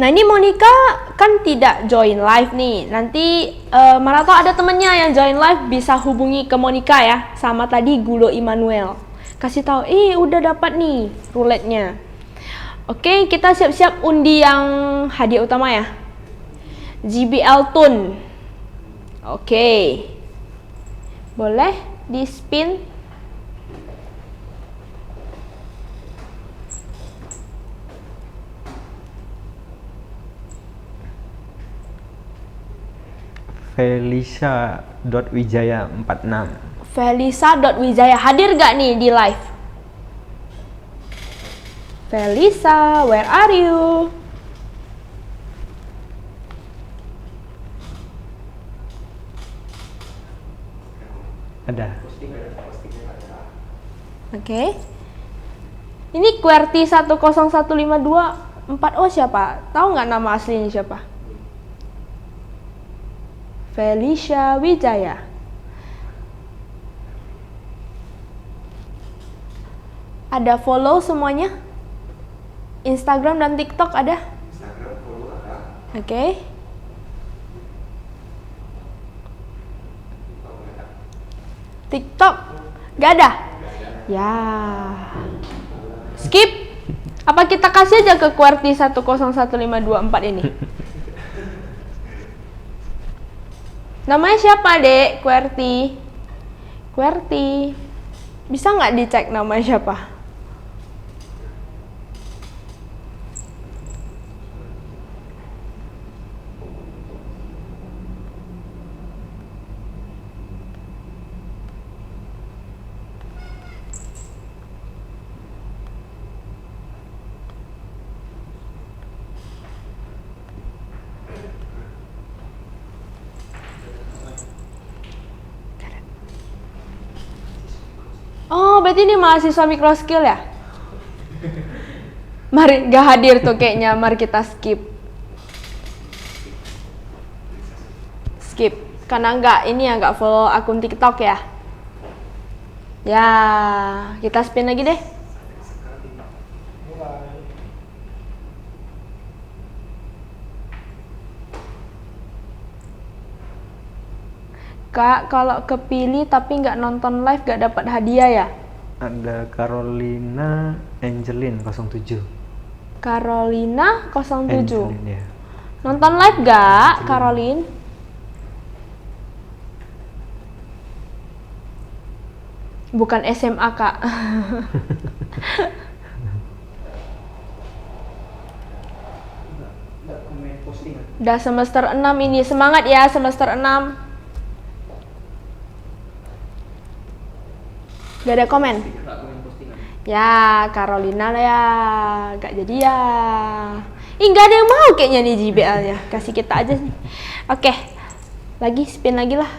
Nah ini Monica kan tidak join live nih. Nanti mana tahu ada temennya yang join live, bisa hubungi ke Monica ya. Sama tadi Gulo Immanuel. Kasih tahu, udah dapat nih ruletnya. Oke, kita siap-siap undi yang hadiah utama ya. JBL Tune. Oke. Boleh di spin. Felisa.wijaya46. Felisa.wijaya hadir gak nih di live? Felisa, where are you? Ada. Oke. Ini QWERTY 101524O siapa? Tahu nggak nama aslinya siapa? Felicia Wijaya. Ada follow semuanya? Instagram dan TikTok ada? Oke. TikTok gak ada? Ya. Skip. Apa kita kasih aja ke QWERTY 101524 ini? Namanya siapa, Dek? QWERTY. Bisa nggak dicek namanya siapa? Oh, berarti ini mahasiswa Microskill ya? Mari, gak hadir tuh kayaknya, mari kita skip. Skip, karena nggak follow akun TikTok ya. Ya, kita spin lagi deh. Kak, kalau kepilih tapi nggak nonton live gak dapat hadiah ya? Ada Carolina Angelin 07. Carolina 07. Angelin, ya. Nonton live gak, Caroline? Bukan SMA, Kak. Udah semester 6 ini. Semangat ya semester 6. Gak ada komen? Ya, Carolina lah ya. Gak jadi ya. Gak ada yang mau kayaknya nih JBL-nya. Kasih kita aja nih. Oke. Lagi, spin lagi lah.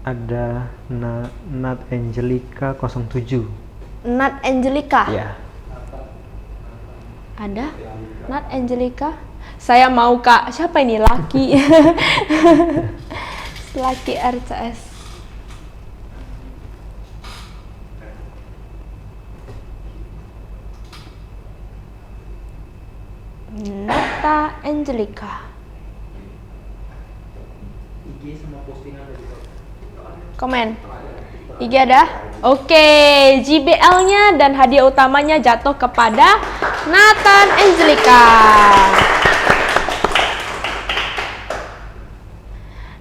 ada Nat Angelica 07. Nat Angelica. Ya. Ada? Nat Angelica. Saya mau Kak. Siapa ini? Laki. Laki RCS. Nata Angelica. IG sama postingan ada juga. Komen. IG ada? Oke, JBL-nya dan hadiah utamanya jatuh kepada Nathan Angelica.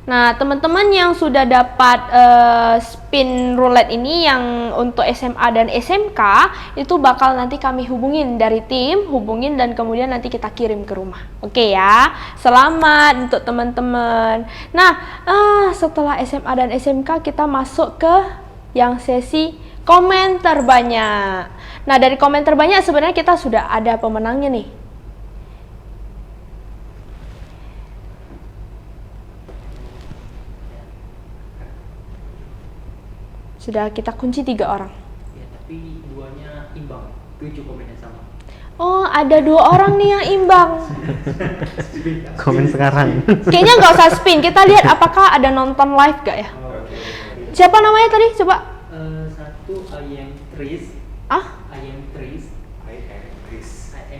Nah, teman-teman yang sudah dapat spin roulette ini yang untuk SMA dan SMK itu bakal nanti kami hubungin dari tim, hubungin dan kemudian nanti kita kirim ke rumah. Oke ya, selamat untuk teman-teman. Nah, setelah SMA dan SMK kita masuk ke yang sesi komen terbanyak. Nah, dari komen terbanyak sebenarnya kita sudah ada pemenangnya nih. Sudah kita kunci 3 orang. Ya, tapi duanya imbang. 7 komennya sama. Oh, ada 2 orang nih yang imbang. Komen sekarang. Kayaknya nggak usah spin. Kita lihat apakah ada nonton live gak ya. Siapa namanya tadi? Coba. Satu I am Tris. Ah, I am Tris.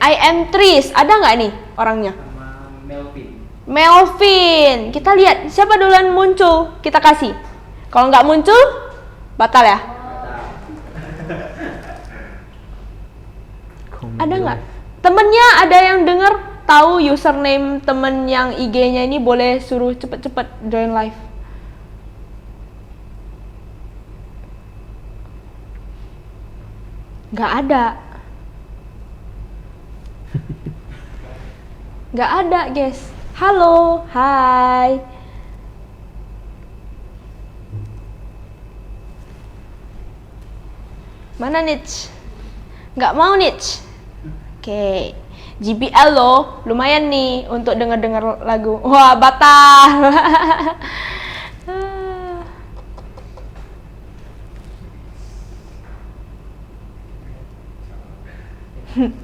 I am Tris. Ada nggak nih orangnya? Sama Melvin. Melvin. Kita lihat siapa duluan muncul. Kita kasih. Kalau nggak muncul, batal ya. Ada nggak? Temennya ada yang denger tahu username temen yang IG-nya ini, boleh suruh cepet-cepet join live. Nggak ada. Nggak ada, guys. Halo, hai. Mana Nich? Nggak mau Nich? Oke, JBL loh, lumayan nih untuk denger-denger lagu. Wah, batal.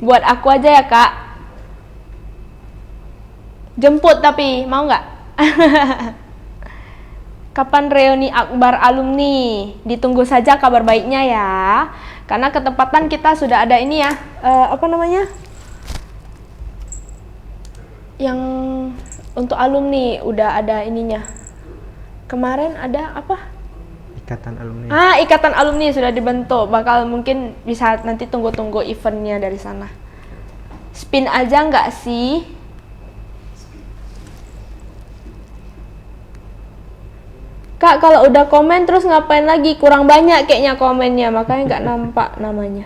Buat aku aja ya Kak. Jemput tapi, mau nggak? Kapan reuni akbar alumni? Ditunggu saja kabar baiknya ya. Karena ketepatan kita sudah ada ini ya, apa namanya? Yang untuk alumni udah ada ininya. Kemarin ada apa? Ikatan alumni. Ikatan alumni sudah dibentuk. Bakal mungkin bisa nanti tunggu-tunggu eventnya dari sana. Spin aja nggak sih? Kak, kalau udah komen terus ngapain lagi? Kurang banyak kayaknya komennya, makanya nggak nampak namanya.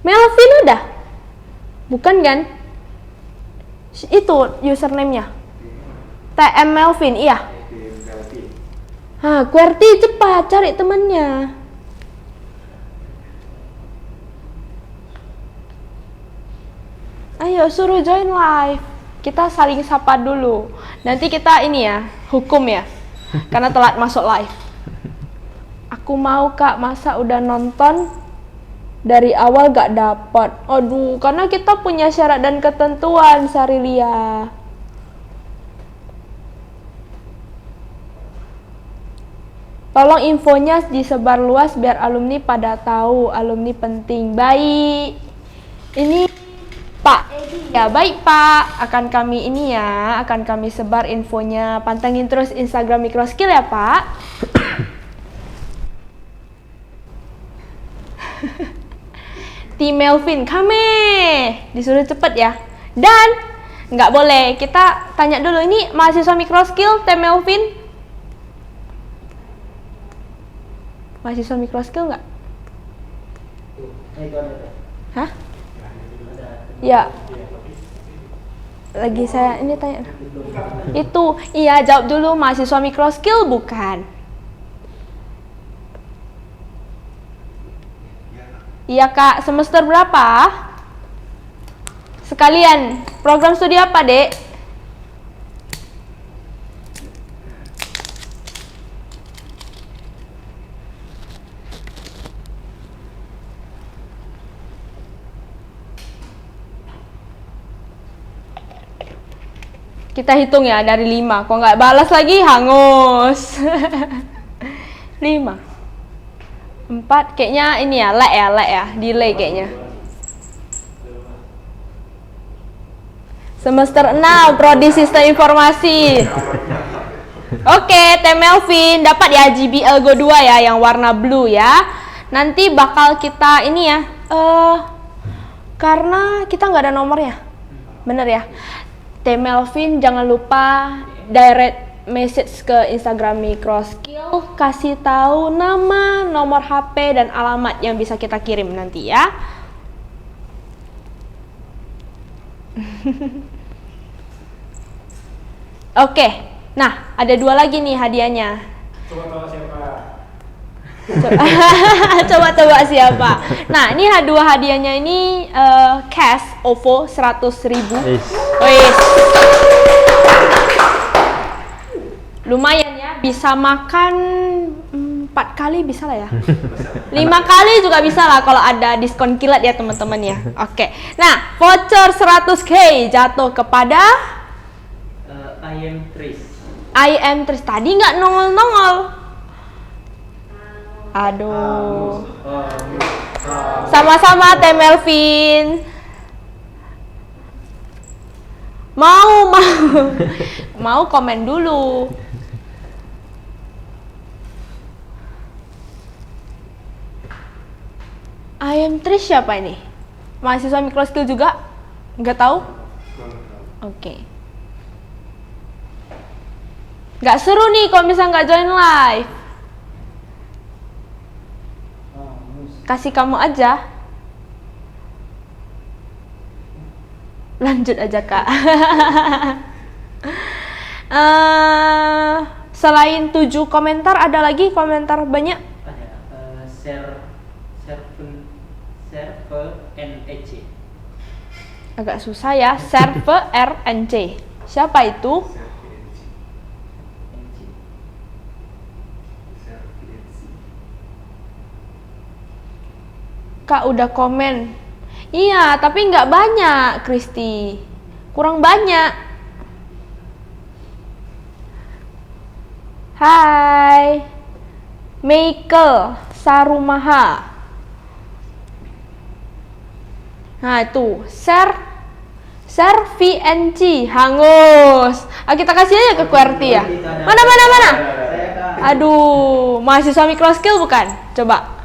Melvin ada? Bukan kan? Itu username-nya. TM Melvin, iya. QWERTY cepat cari temennya. Ayo suruh join live. Kita saling sapa dulu. Nanti kita ini ya, hukum ya. Karena telat masuk live. Aku mau Kak, masa udah nonton dari awal gak dapat. Aduh, karena kita punya syarat dan ketentuan, Sarilia. Tolong infonya disebar luas biar alumni pada tahu. Alumni penting. Baik. Ini Pak Edi ya, baik Pak. Akan kami ini ya, akan kami sebar infonya. Pantengin terus Instagram Microskill ya Pak. Tim Melvin, kami disuruh cepet ya. Dan nggak boleh, kita tanya dulu ini mahasiswa Microskill, Tim Melvin. Mahasiswa Microskill nggak? Itu ada. Hah? Ya, lagi saya ini tanya. Itu, iya jawab dulu, mahasiswa Microskill bukan? Iya Kak, semester berapa? Sekalian, program studi apa Dek? Kita hitung ya dari 5. Kok nggak balas lagi hangus. 5. 4 kayaknya ini ya, lag ya, delay kayaknya. Semester 6 Prodi Sistem Informasi. Oke, Teh Melvin dapat ya GBL Go 2 ya yang warna blue ya. Nanti bakal kita ini ya, karena kita nggak ada nomornya. Bener ya. Teh Melvin jangan lupa direct message ke Instagram Microskill, kasih tahu nama, nomor HP dan alamat yang bisa kita kirim nanti ya. Oke, nah ada 2 lagi nih hadiahnya. Coba siapa? Coba siapa? Nah, ini 2 hadiahnya ini cash OVO 100.000. Wis. Lumayan ya, bisa makan 4 kali bisa lah ya. 5 kali juga bisa lah kalau ada diskon kilat ya teman-teman ya. Oke. Nah, voucher 100k jatuh kepada I am Tris. Tadi nggak nongol. Aduh. Sama-sama Teh Melvin. Mau komen dulu. I am Tris siapa ini? Mahasiswa Microskill juga? Nggak tahu? Oke. Nggak seru nih kalau misalnya nggak join live. Kasih kamu aja. Lanjut aja kak. Selain 7 komentar, ada lagi komentar banyak? Ada serve NEC. Agak susah ya. Serve RNC. Siapa itu? Kak udah komen. Iya, tapi nggak banyak, Kristi. Kurang banyak. Hai. Michael Sarumaha. Nah, itu. Share VNC. Hangus. Kita kasih aja ke QWERTY ya. Mana? Aduh, mahasiswa Microskill bukan? Coba.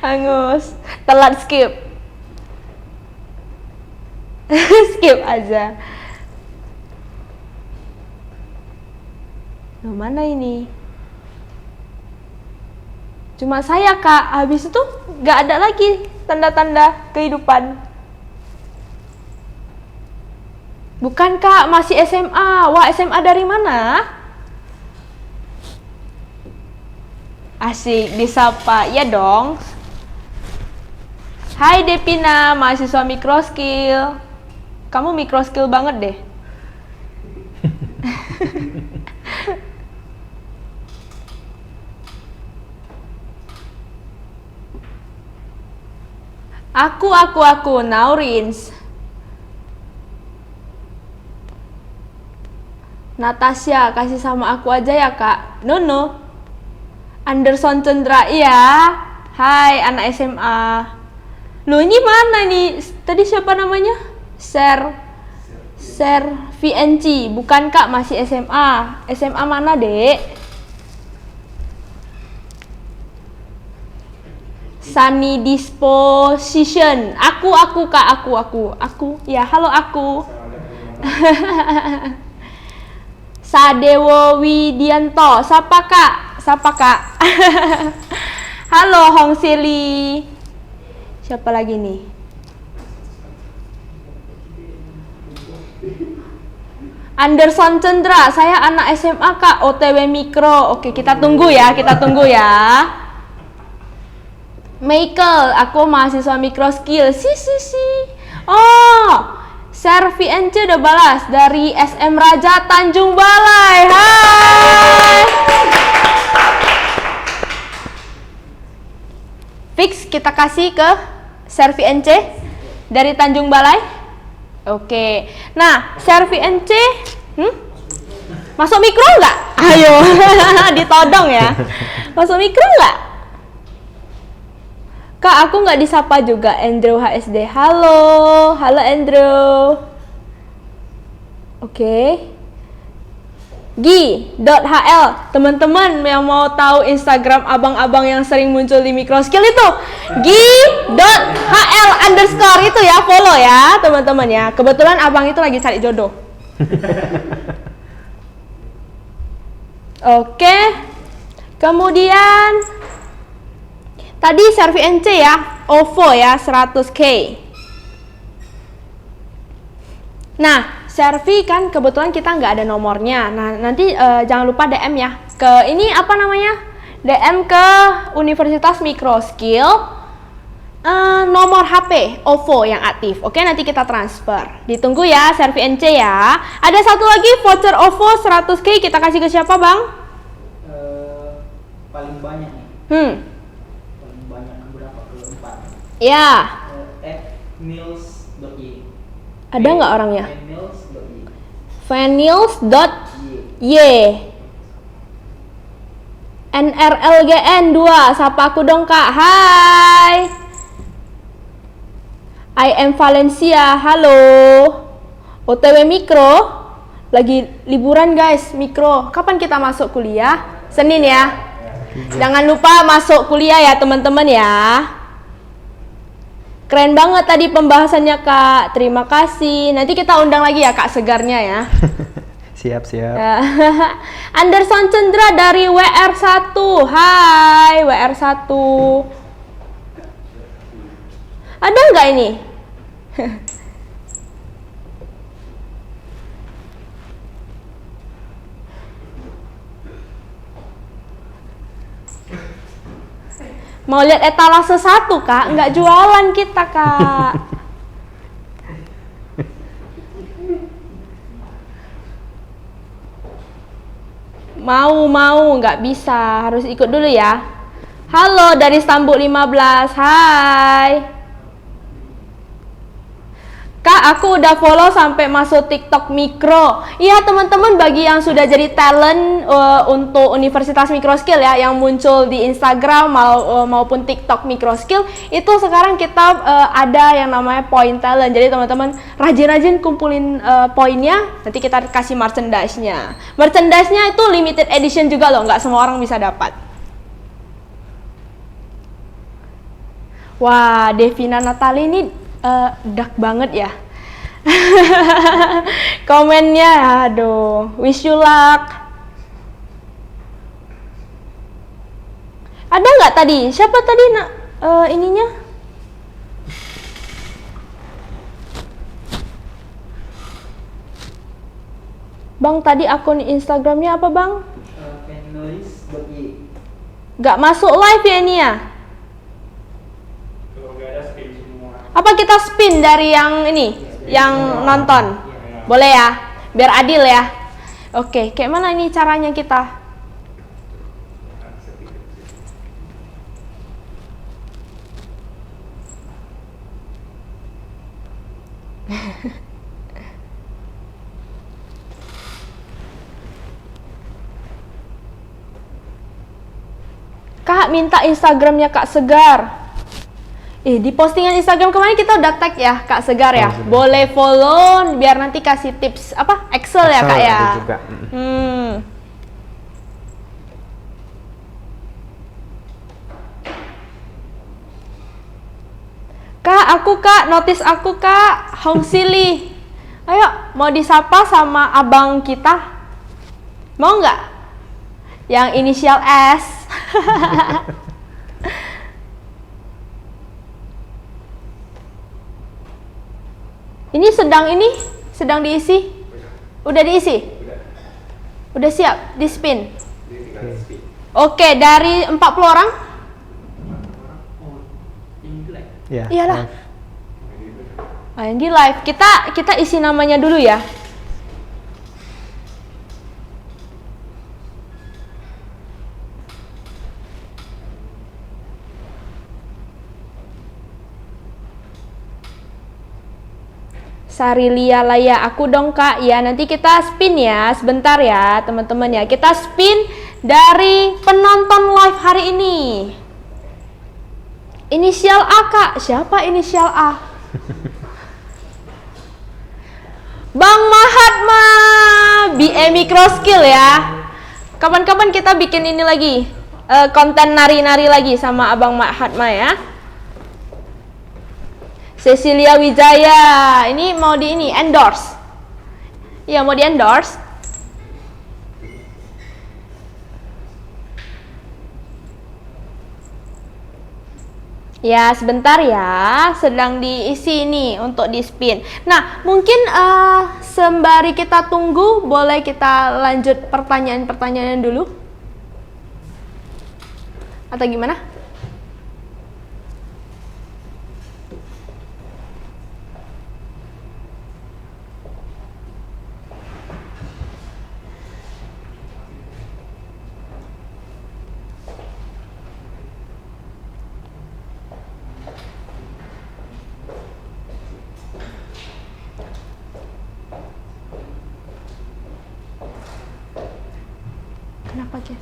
Hangus, telat skip. Skip aja. Nah, mana ini? Cuma saya kak, habis itu nggak ada lagi tanda-tanda kehidupan. Bukan kak, masih SMA. Wah, SMA dari mana? Asik, disapa. Ya dong. Hai Depina, mahasiswa Microskill. Kamu Microskill banget deh. Aku, Naurins. Natasha, kasih sama aku aja ya kak. No. Anderson Chandra, iya. Hai, anak SMA. Loh, ini mana nih? Tadi siapa namanya? Share VNC. Bukan kak, masih SMA. SMA mana, dek? Sunny Disposition. Aku kak, aku. Ya, halo aku. Sadewo Widianto. Siapa kak? Halo Hong Sili. Siapa lagi nih? Anderson Chandra. Saya anak SMA kak, OTW Mikro. Oke, kita tunggu ya. Michael, aku mahasiswa Microskill. Si. Oh, Share VNC udah balas dari SM Raja Tanjung Balai. Hai. Fix kita kasih ke Servi NC dari Tanjung Balai. Oke. Nah, Servi NC masuk mikro nggak? Ayo, ditodong ya. Masuk mikro nggak? Kak, aku nggak disapa juga. Andrew HSD. Halo, halo Andrew. Oke. Gi.hl, teman-teman yang mau tahu Instagram abang-abang yang sering muncul di Microskill itu gi.hl underscore itu ya, follow ya teman-teman ya. Kebetulan abang itu lagi cari jodoh. Oke. Kemudian tadi Servi NC ya, OVO ya 100k. Nah, Servi kan kebetulan kita nggak ada nomornya. Nah, nanti jangan lupa DM ya. Ke ini apa namanya? DM ke Universitas Microskill. Nomor HP OVO yang aktif. Oke, nanti kita transfer. Ditunggu ya, Servi NC ya. Ada satu lagi voucher OVO 100k kita kasih ke siapa, Bang? Paling banyak nih. Paling banyak berapa? Keempat. Ya. @nils.y. Ada nggak orangnya? @nils.y. Vanils.y. NRLGN 2. Sapa aku dong, Kak. Hai. I am Valencia. Halo. OTW Mikro. Lagi liburan, guys. Mikro. Kapan kita masuk kuliah? Senin ya. Jangan lupa masuk kuliah ya, teman-teman ya. Keren banget tadi pembahasannya, Kak. Terima kasih. Nanti kita undang lagi ya Kak Segarnya ya. Siap. Anderson Cendra dari WR1. Hai, WR1. Ada nggak ini? Mau lihat etalase 1, Kak? Nggak jualan kita, Kak. Mau, nggak bisa. Harus ikut dulu ya. Halo, dari Stambuk 15. Hai. Kak, aku udah follow sampai masuk TikTok Mikro. Iya teman-teman, bagi yang sudah jadi talent untuk Universitas Microskill ya, yang muncul di Instagram maupun TikTok Microskill, itu sekarang kita ada yang namanya point talent. Jadi teman-teman rajin-rajin kumpulin poinnya, nanti kita kasih merchandise-nya. Merchandise-nya itu limited edition juga loh, nggak semua orang bisa dapat. Wah, Devina Natali ini dark banget ya. Komennya, aduh, wish you luck. Ada nggak tadi? Siapa tadi ininya? Bang, tadi akun Instagramnya apa, Bang? Vanils.y. Nggak masuk live ya ini ya? Apa kita spin dari yang ini, yang nonton? Boleh ya, biar adil ya. Oke, kayak mana ini caranya kita? Kak, minta Instagramnya Kak Segar. Di postingan Instagram kemarin kita udah tag ya Kak Segar ya. Boleh follow biar nanti kasih tips apa Excel ya Kak ya. Juga. Kak, notice aku Kak, Hong Sili. Ayo, mau disapa sama abang kita? Mau nggak? Yang inisial S. Ini sedang diisi? Udah diisi? Udah siap di spin? Oke, dari 40 orang? Ya, Iyalah. Yang di live. Kita isi namanya dulu ya. Sarilia Laya, aku dong Kak. Ya, nanti kita spin ya, sebentar ya teman-teman ya. Kita spin dari penonton live hari ini. Inisial A Kak, siapa inisial A? Bang Mahatma, BE Microskill ya. Kapan-kapan kita bikin ini lagi, konten nari-nari lagi sama Abang Mahatma ya. Cecilia Wijaya, ini mau di ini endorse. Iya, mau di endorse. Ya, sebentar ya, sedang diisi ini untuk di spin. Nah, mungkin sembari kita tunggu, boleh kita lanjut pertanyaan-pertanyaan dulu? Atau gimana? Kenapa, Jess?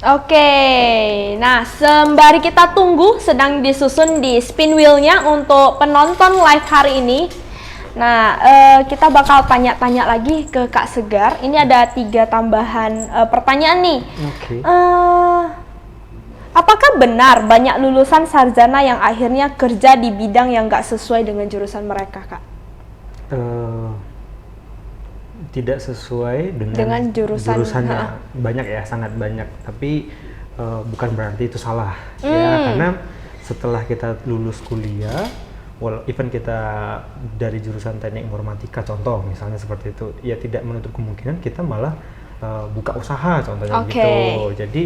Oke, nah sembari kita tunggu, sedang disusun di spin wheel-nya untuk penonton live hari ini. Nah, kita bakal tanya-tanya lagi ke Kak Segar. Ini ada 3 tambahan pertanyaan nih. Oke. Apakah benar banyak lulusan sarjana yang akhirnya kerja di bidang yang nggak sesuai dengan jurusan mereka, Kak? Tidak sesuai dengan jurusannya. Banyak ya, sangat banyak. Tapi bukan berarti itu salah ya, karena setelah kita lulus kuliah, even kita dari jurusan teknik informatika contoh misalnya seperti itu, ya tidak menutup kemungkinan kita malah buka usaha contohnya gitu. Jadi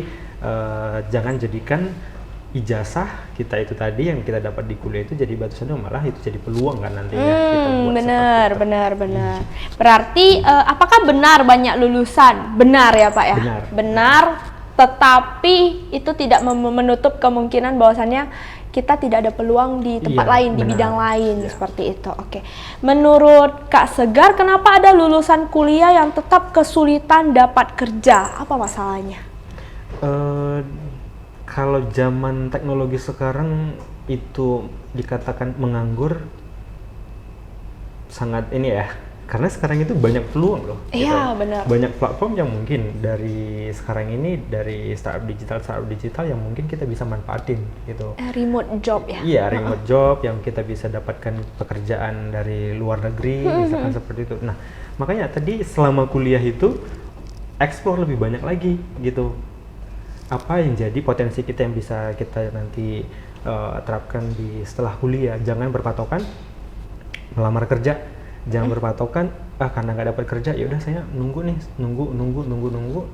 jangan jadikan ijazah kita itu tadi yang kita dapat di kuliah itu jadi batu sandungan, malah itu jadi peluang kan nantinya kita buat benar. Berarti apakah benar banyak lulusan? Benar ya Pak ya? Benar, tetapi itu tidak menutup kemungkinan bahwasannya kita tidak ada peluang di tempat lain, di bidang lain, seperti itu. Oke. Menurut Kak Segar, kenapa ada lulusan kuliah yang tetap kesulitan dapat kerja? Apa masalahnya? Kalau zaman teknologi sekarang itu dikatakan menganggur sangat ini ya, karena sekarang itu banyak peluang loh. Iya, gitu. benar. Banyak platform yang mungkin dari sekarang ini, dari startup digital yang mungkin kita bisa manfaatin gitu. Remote job ya? Iya, remote job yang kita bisa dapatkan pekerjaan dari luar negeri, misalkan seperti itu. Nah, makanya tadi selama kuliah itu explore lebih banyak lagi gitu. Apa yang jadi potensi kita yang bisa kita nanti terapkan di setelah kuliah. Jangan berpatokan melamar kerja, jangan berpatokan karena nggak dapat kerja ya udah saya nunggu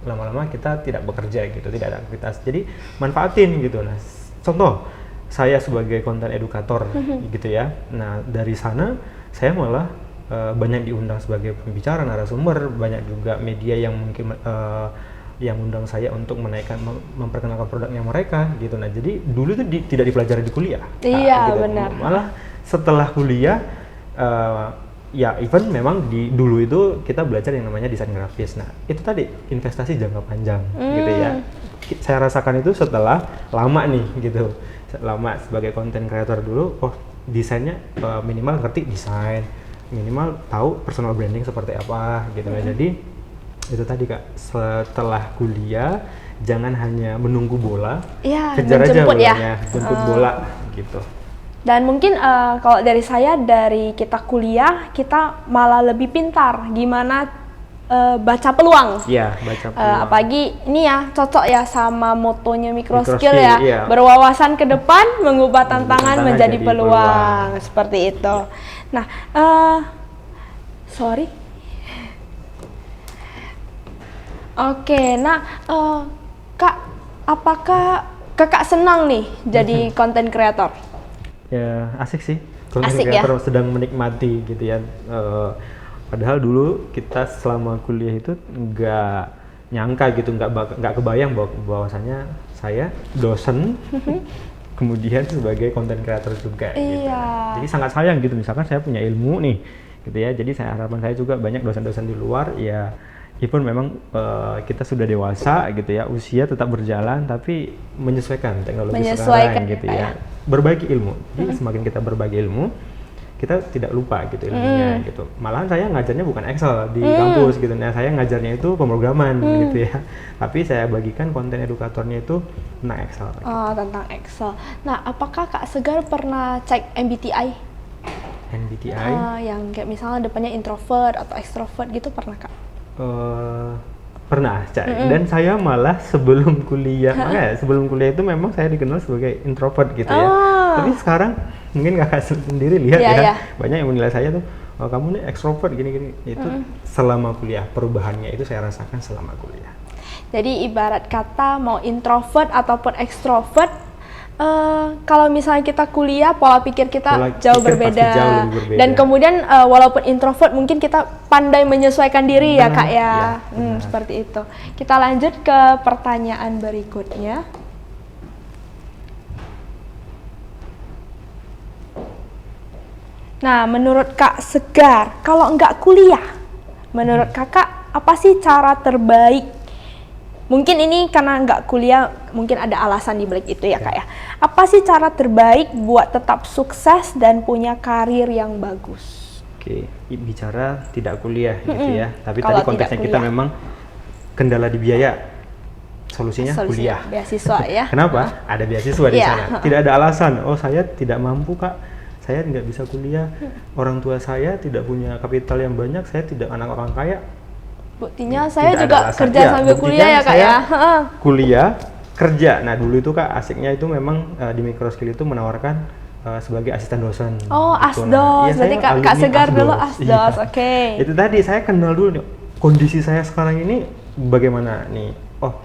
lama-lama kita tidak bekerja gitu, tidak ada aktivitas. Jadi manfaatin gitu. Nah, contoh saya sebagai konten edukator gitu ya. Nah, dari sana saya malah banyak diundang sebagai pembicara, narasumber, banyak juga media yang mungkin yang undang saya untuk memperkenalkan produknya mereka gitu. Nah, jadi dulu itu tidak dipelajari di kuliah. Iya, gitu. benar. Malah setelah kuliah ya even memang dulu itu kita belajar yang namanya desain grafis. Nah, itu tadi investasi jangka panjang gitu ya. Saya rasakan itu setelah lama nih gitu. Lama sebagai content creator dulu, desainnya minimal ngerti desain, minimal tahu personal branding seperti apa gitu. Nah, jadi itu tadi Kak, setelah kuliah jangan hanya menunggu bola, kejar aja bolanya, jemput bola gitu. Dan mungkin kalau dari saya, dari kita kuliah kita malah lebih pintar gimana baca peluang. Iya, baca peluang. Apalagi ini ya cocok ya sama motonya Microskill ya, iya. Berwawasan ke depan, mengubah tantangan menjadi peluang. Seperti itu. Nah, sorry. Oke, nah Kak, apakah Kakak senang nih jadi content creator? Ya asik sih, content Asik creator ya? sedang menikmati gitu ya, Padahal dulu kita selama kuliah itu nggak nyangka gitu, nggak kebayang bahwasanya saya dosen kemudian sebagai content creator juga gitu. Iya. Jadi sangat sayang gitu, misalkan saya punya ilmu nih gitu ya, jadi harapan saya juga banyak dosen-dosen di luar ya, even memang kita sudah dewasa gitu ya, usia tetap berjalan tapi menyesuaikan teknologi sekarang gitu ya, berbagi ilmu. Jadi semakin kita berbagi ilmu, kita tidak lupa gitu ilmunya gitu. Malahan saya ngajarnya bukan Excel di kampus gitu, nah saya ngajarnya itu pemrograman gitu ya. Tapi saya bagikan konten edukatornya itu tentang Excel. Gitu. Oh, tentang Excel. Nah, apakah Kak Segar pernah cek MBTI? MBTI? Yang kayak misalnya depannya introvert atau extrovert gitu pernah Kak? Pernah cek. Dan saya malah sebelum kuliah, sebelum kuliah itu memang saya dikenal sebagai introvert gitu ya. Tapi sekarang mungkin kakak sendiri lihat ya, banyak yang menilai saya tuh, oh, kamu nih ekstrovert gini-gini. Itu selama kuliah, perubahannya itu saya rasakan selama kuliah. Jadi ibarat kata mau introvert ataupun ekstrovert, kalau misalnya kita kuliah, pola pikir kita jauh berbeda. Dan kemudian walaupun introvert mungkin kita pandai menyesuaikan diri ya Kak ya. Seperti itu. Kita lanjut ke pertanyaan berikutnya. Nah, menurut Kak Segar, kalau nggak kuliah, menurut Kakak apa sih cara terbaik? Mungkin ini karena nggak kuliah, mungkin ada alasan di balik itu ya Kak ya. Apa sih cara terbaik buat tetap sukses dan punya karir yang bagus? Oke, bicara tidak kuliah gitu ya. Tapi tadi konteksnya kita memang kendala di biaya. Solusinya kuliah. Beasiswa ya. Kenapa? Ada beasiswa di sana. Tidak ada alasan, oh saya tidak mampu Kak. Saya nggak bisa kuliah, orang tua saya tidak punya kapital yang banyak, saya tidak anak orang kaya. Buktinya saya juga kerja sambil kuliah ya Kak ya. Kuliah, kerja. Nah dulu itu Kak asiknya itu memang di Microskill itu menawarkan sebagai asisten dosen. Oh gitu. Asdos, berarti Kak Segar dulu Asdos, oke. Itu tadi saya kenal dulu nih, kondisi saya sekarang ini bagaimana nih. Oh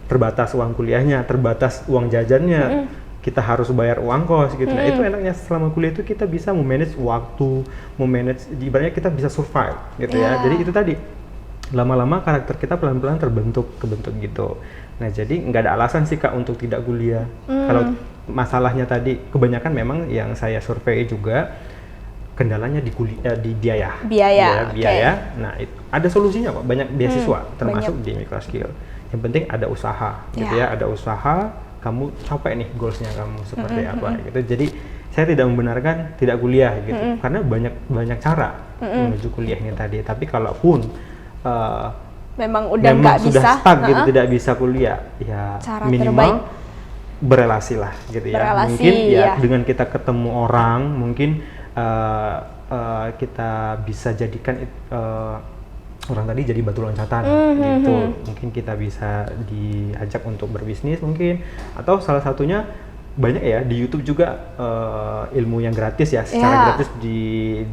terbatas uang kuliahnya, terbatas uang jajannya. Kita harus bayar uang kos gitu. Nah itu enaknya selama kuliah itu kita bisa memanage waktu, memanage, ibaratnya kita bisa survive gitu ya. Jadi itu tadi, lama-lama karakter kita pelan-pelan kebentuk gitu. Nah jadi nggak ada alasan sih Kak untuk tidak kuliah. Kalau masalahnya tadi kebanyakan memang yang saya survei juga kendalanya di kuliah, di biaya. Biaya. Nah ada solusinya kok, banyak beasiswa termasuk di Microskill. Yang penting ada usaha gitu ya, ada usaha. Kamu capai nih goalsnya kamu seperti apa gitu. Jadi saya tidak membenarkan tidak kuliah gitu, karena banyak cara menuju kuliah ini tadi. Tapi kalaupun memang sudah bisa stuck gitu, tidak bisa kuliah, ya cara minimal berelasi lah gitu ya. Mungkin ya dengan kita ketemu orang, mungkin kita bisa jadikan orang tadi jadi batu loncatan gitu. Mungkin kita bisa diajak untuk berbisnis mungkin, atau salah satunya banyak ya di YouTube juga ilmu yang gratis ya, secara gratis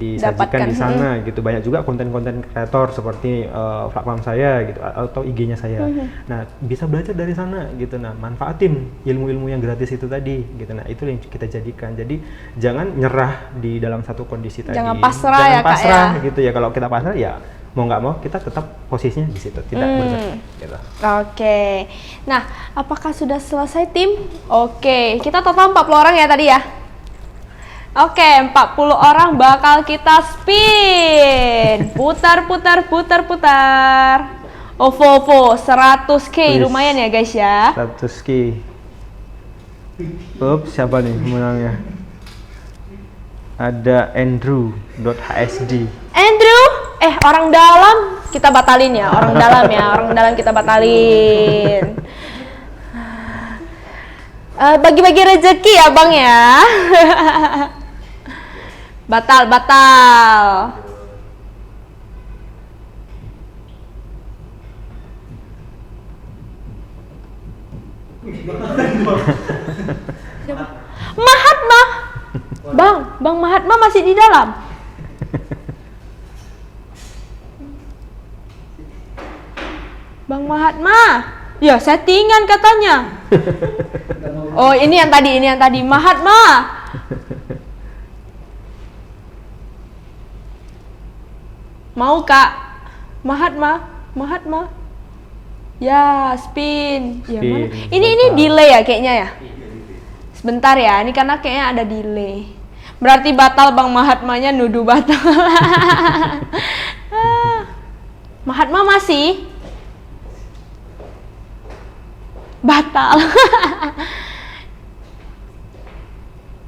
disajikan di sana gitu. Banyak juga konten-konten kreator seperti platform saya gitu atau IG-nya saya. Nah, bisa belajar dari sana gitu. Nah, manfaatin ilmu-ilmu yang gratis itu tadi gitu. Nah, itu yang kita jadikan. Jadi jangan nyerah di dalam satu kondisi tadi. Jangan pasrah Kak ya. Gitu ya. Kalau kita pasrah ya mau nggak mau kita tetap posisinya di situ, tidak bergerak gitu. Oke. Nah, apakah sudah selesai tim? Oke, kita total 40 orang ya tadi ya. Oke, 40 orang bakal kita spin. Putar. OVO 100k, lumayan ya guys ya. 100k. Siapa nih menangnya? Ada Andrew.hsd. Andrew? Orang dalam kita batalin ya, orang dalam kita batalin. Bagi-bagi rezeki ya Bang ya. Batal. Mahatma. Bang Mahatma masih di dalam. Bang Mahatma, ya settingan katanya. Oh ini yang tadi Mahatma. Mau Kak? Mahatma. Ya, spin. Ya, mana? Spin, Ini sebentar. delay ya kayaknya ya. Sebentar ya, ini karena kayaknya ada delay. Berarti batal Bang Mahatmanya nuduh batal. Mahatma masih batal.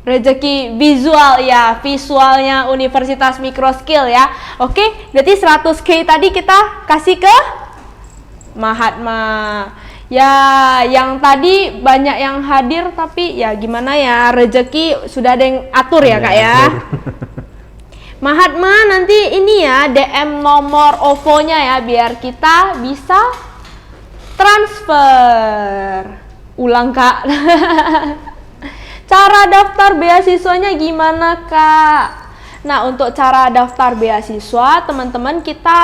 Rezeki visual ya, visualnya Universitas Microskill ya. Oke, berarti 100K tadi kita kasih ke Mahatma. Ya, yang tadi banyak yang hadir tapi ya gimana ya, rezeki sudah ada yang atur ya Kak ya. Mahatma nanti ini ya DM nomor OVO-nya ya biar kita bisa transfer. Ulang Kak. Cara daftar beasiswanya gimana Kak? Nah, untuk cara daftar beasiswa teman-teman kita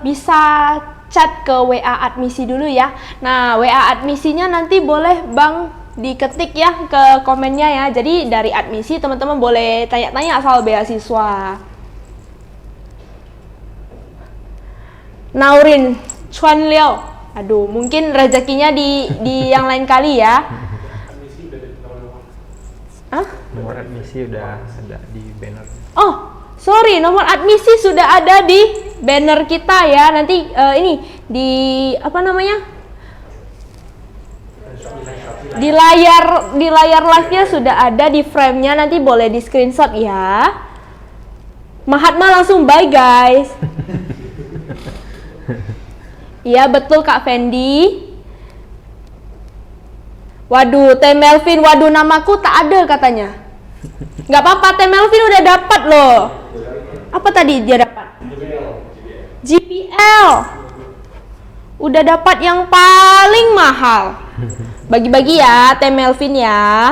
bisa chat ke WA admisi dulu ya. Nah, WA admisinya nanti boleh Bang diketik ya ke komennya ya. Jadi dari admisi teman-teman boleh tanya-tanya soal beasiswa. Naurin Chuan Liao. Aduh, mungkin rezekinya di yang lain kali ya. Hah? Nomor admisi udah ada di banner. Oh, sorry, nomor admisi sudah ada di banner kita ya. Nanti ini di apa namanya? Di layar live-nya sudah ada di frame-nya, nanti boleh di screenshot ya. Mahatma langsung bye guys. Iya betul Kak Fendi. Waduh, Teh Melvin, waduh namaku tak ada katanya. Nggak apa-apa, Teh Melvin udah dapat loh. Apa tadi dia dapat? GPL. Udah dapat yang paling mahal. Bagi-bagi ya, Teh Melvin ya.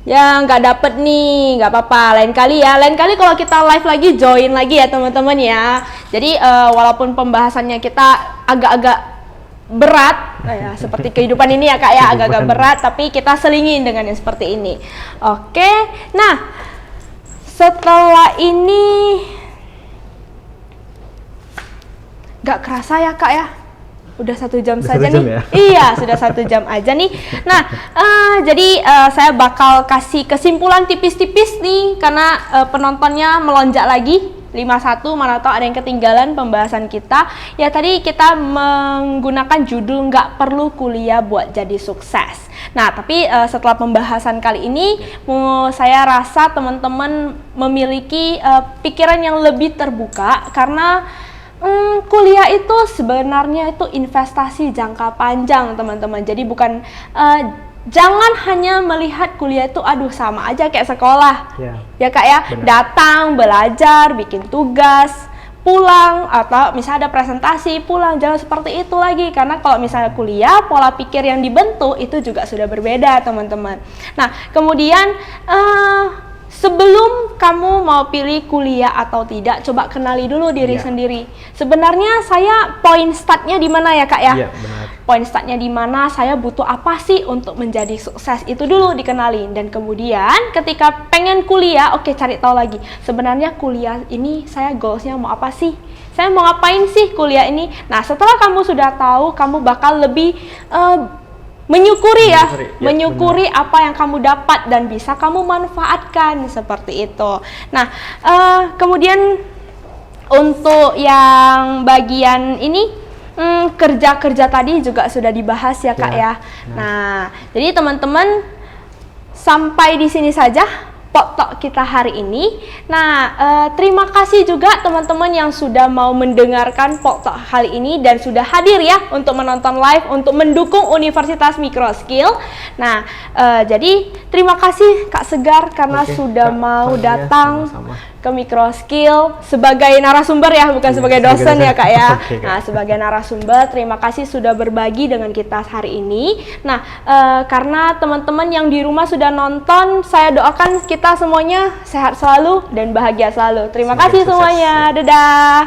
Ya nggak dapet nih, nggak apa-apa. Lain kali ya, lain kali kalau kita live lagi join lagi ya teman-teman ya. Jadi walaupun pembahasannya kita agak-agak berat, ya, seperti kehidupan ini ya Kak ya, agak-agak berat, tapi kita selingin dengan yang seperti ini. Oke, nah setelah ini nggak kerasa ya Kak ya, udah 1 jam Udah saja 1 jam nih. ya? Iya, sudah 1 jam aja nih. Nah, jadi saya bakal kasih kesimpulan tipis-tipis nih karena penontonnya melonjak lagi 51, mana tahu ada yang ketinggalan pembahasan kita. Ya tadi kita menggunakan judul nggak perlu kuliah buat jadi sukses. Nah, tapi setelah pembahasan kali ini saya rasa teman-teman memiliki pikiran yang lebih terbuka karena kuliah itu sebenarnya itu investasi jangka panjang teman-teman. Jadi bukan jangan hanya melihat kuliah itu aduh sama aja kayak sekolah. Ya Kak ya, Benar. datang, belajar, bikin tugas, pulang, atau misalnya ada presentasi, pulang, jangan seperti itu lagi. Karena kalau misalnya kuliah, pola pikir yang dibentuk itu juga sudah berbeda teman-teman. Nah, kemudian sebelum kamu mau pilih kuliah atau tidak, coba kenali dulu diri Iya. sendiri. Sebenarnya saya poin startnya di mana ya Kak ya? Iya, benar. Poin startnya di mana, saya butuh apa sih untuk menjadi sukses, itu dulu dikenalin. Dan kemudian ketika pengen kuliah, oke cari tahu lagi sebenarnya kuliah ini saya goalsnya mau apa sih, saya mau ngapain sih kuliah ini. Nah setelah kamu sudah tahu, kamu bakal lebih menyukuri ya, menyukuri apa yang kamu dapat dan bisa kamu manfaatkan seperti itu. Nah kemudian untuk yang bagian ini kerja-kerja tadi juga sudah dibahas ya Kak ya. Nah, jadi teman-teman sampai di sini saja Poktok kita hari ini. Nah, terima kasih juga teman-teman yang sudah mau mendengarkan Poktok kali ini dan sudah hadir ya untuk menonton live, untuk mendukung Universitas Microskill. Nah, jadi terima kasih Kak Segar karena Oke, sudah Kak, mau Fania, datang sama-sama. ke Microskill sebagai narasumber ya, bukan Iya, sebagai sebagai dosen ya dosen. Kak ya. Oke, Kak. Nah, sebagai narasumber, terima kasih sudah berbagi dengan kita hari ini. Nah, karena teman-teman yang di rumah sudah nonton, saya doakan kita semuanya sehat selalu dan bahagia selalu. Terima Semoga kasih sukses, semuanya. ya. Dadah.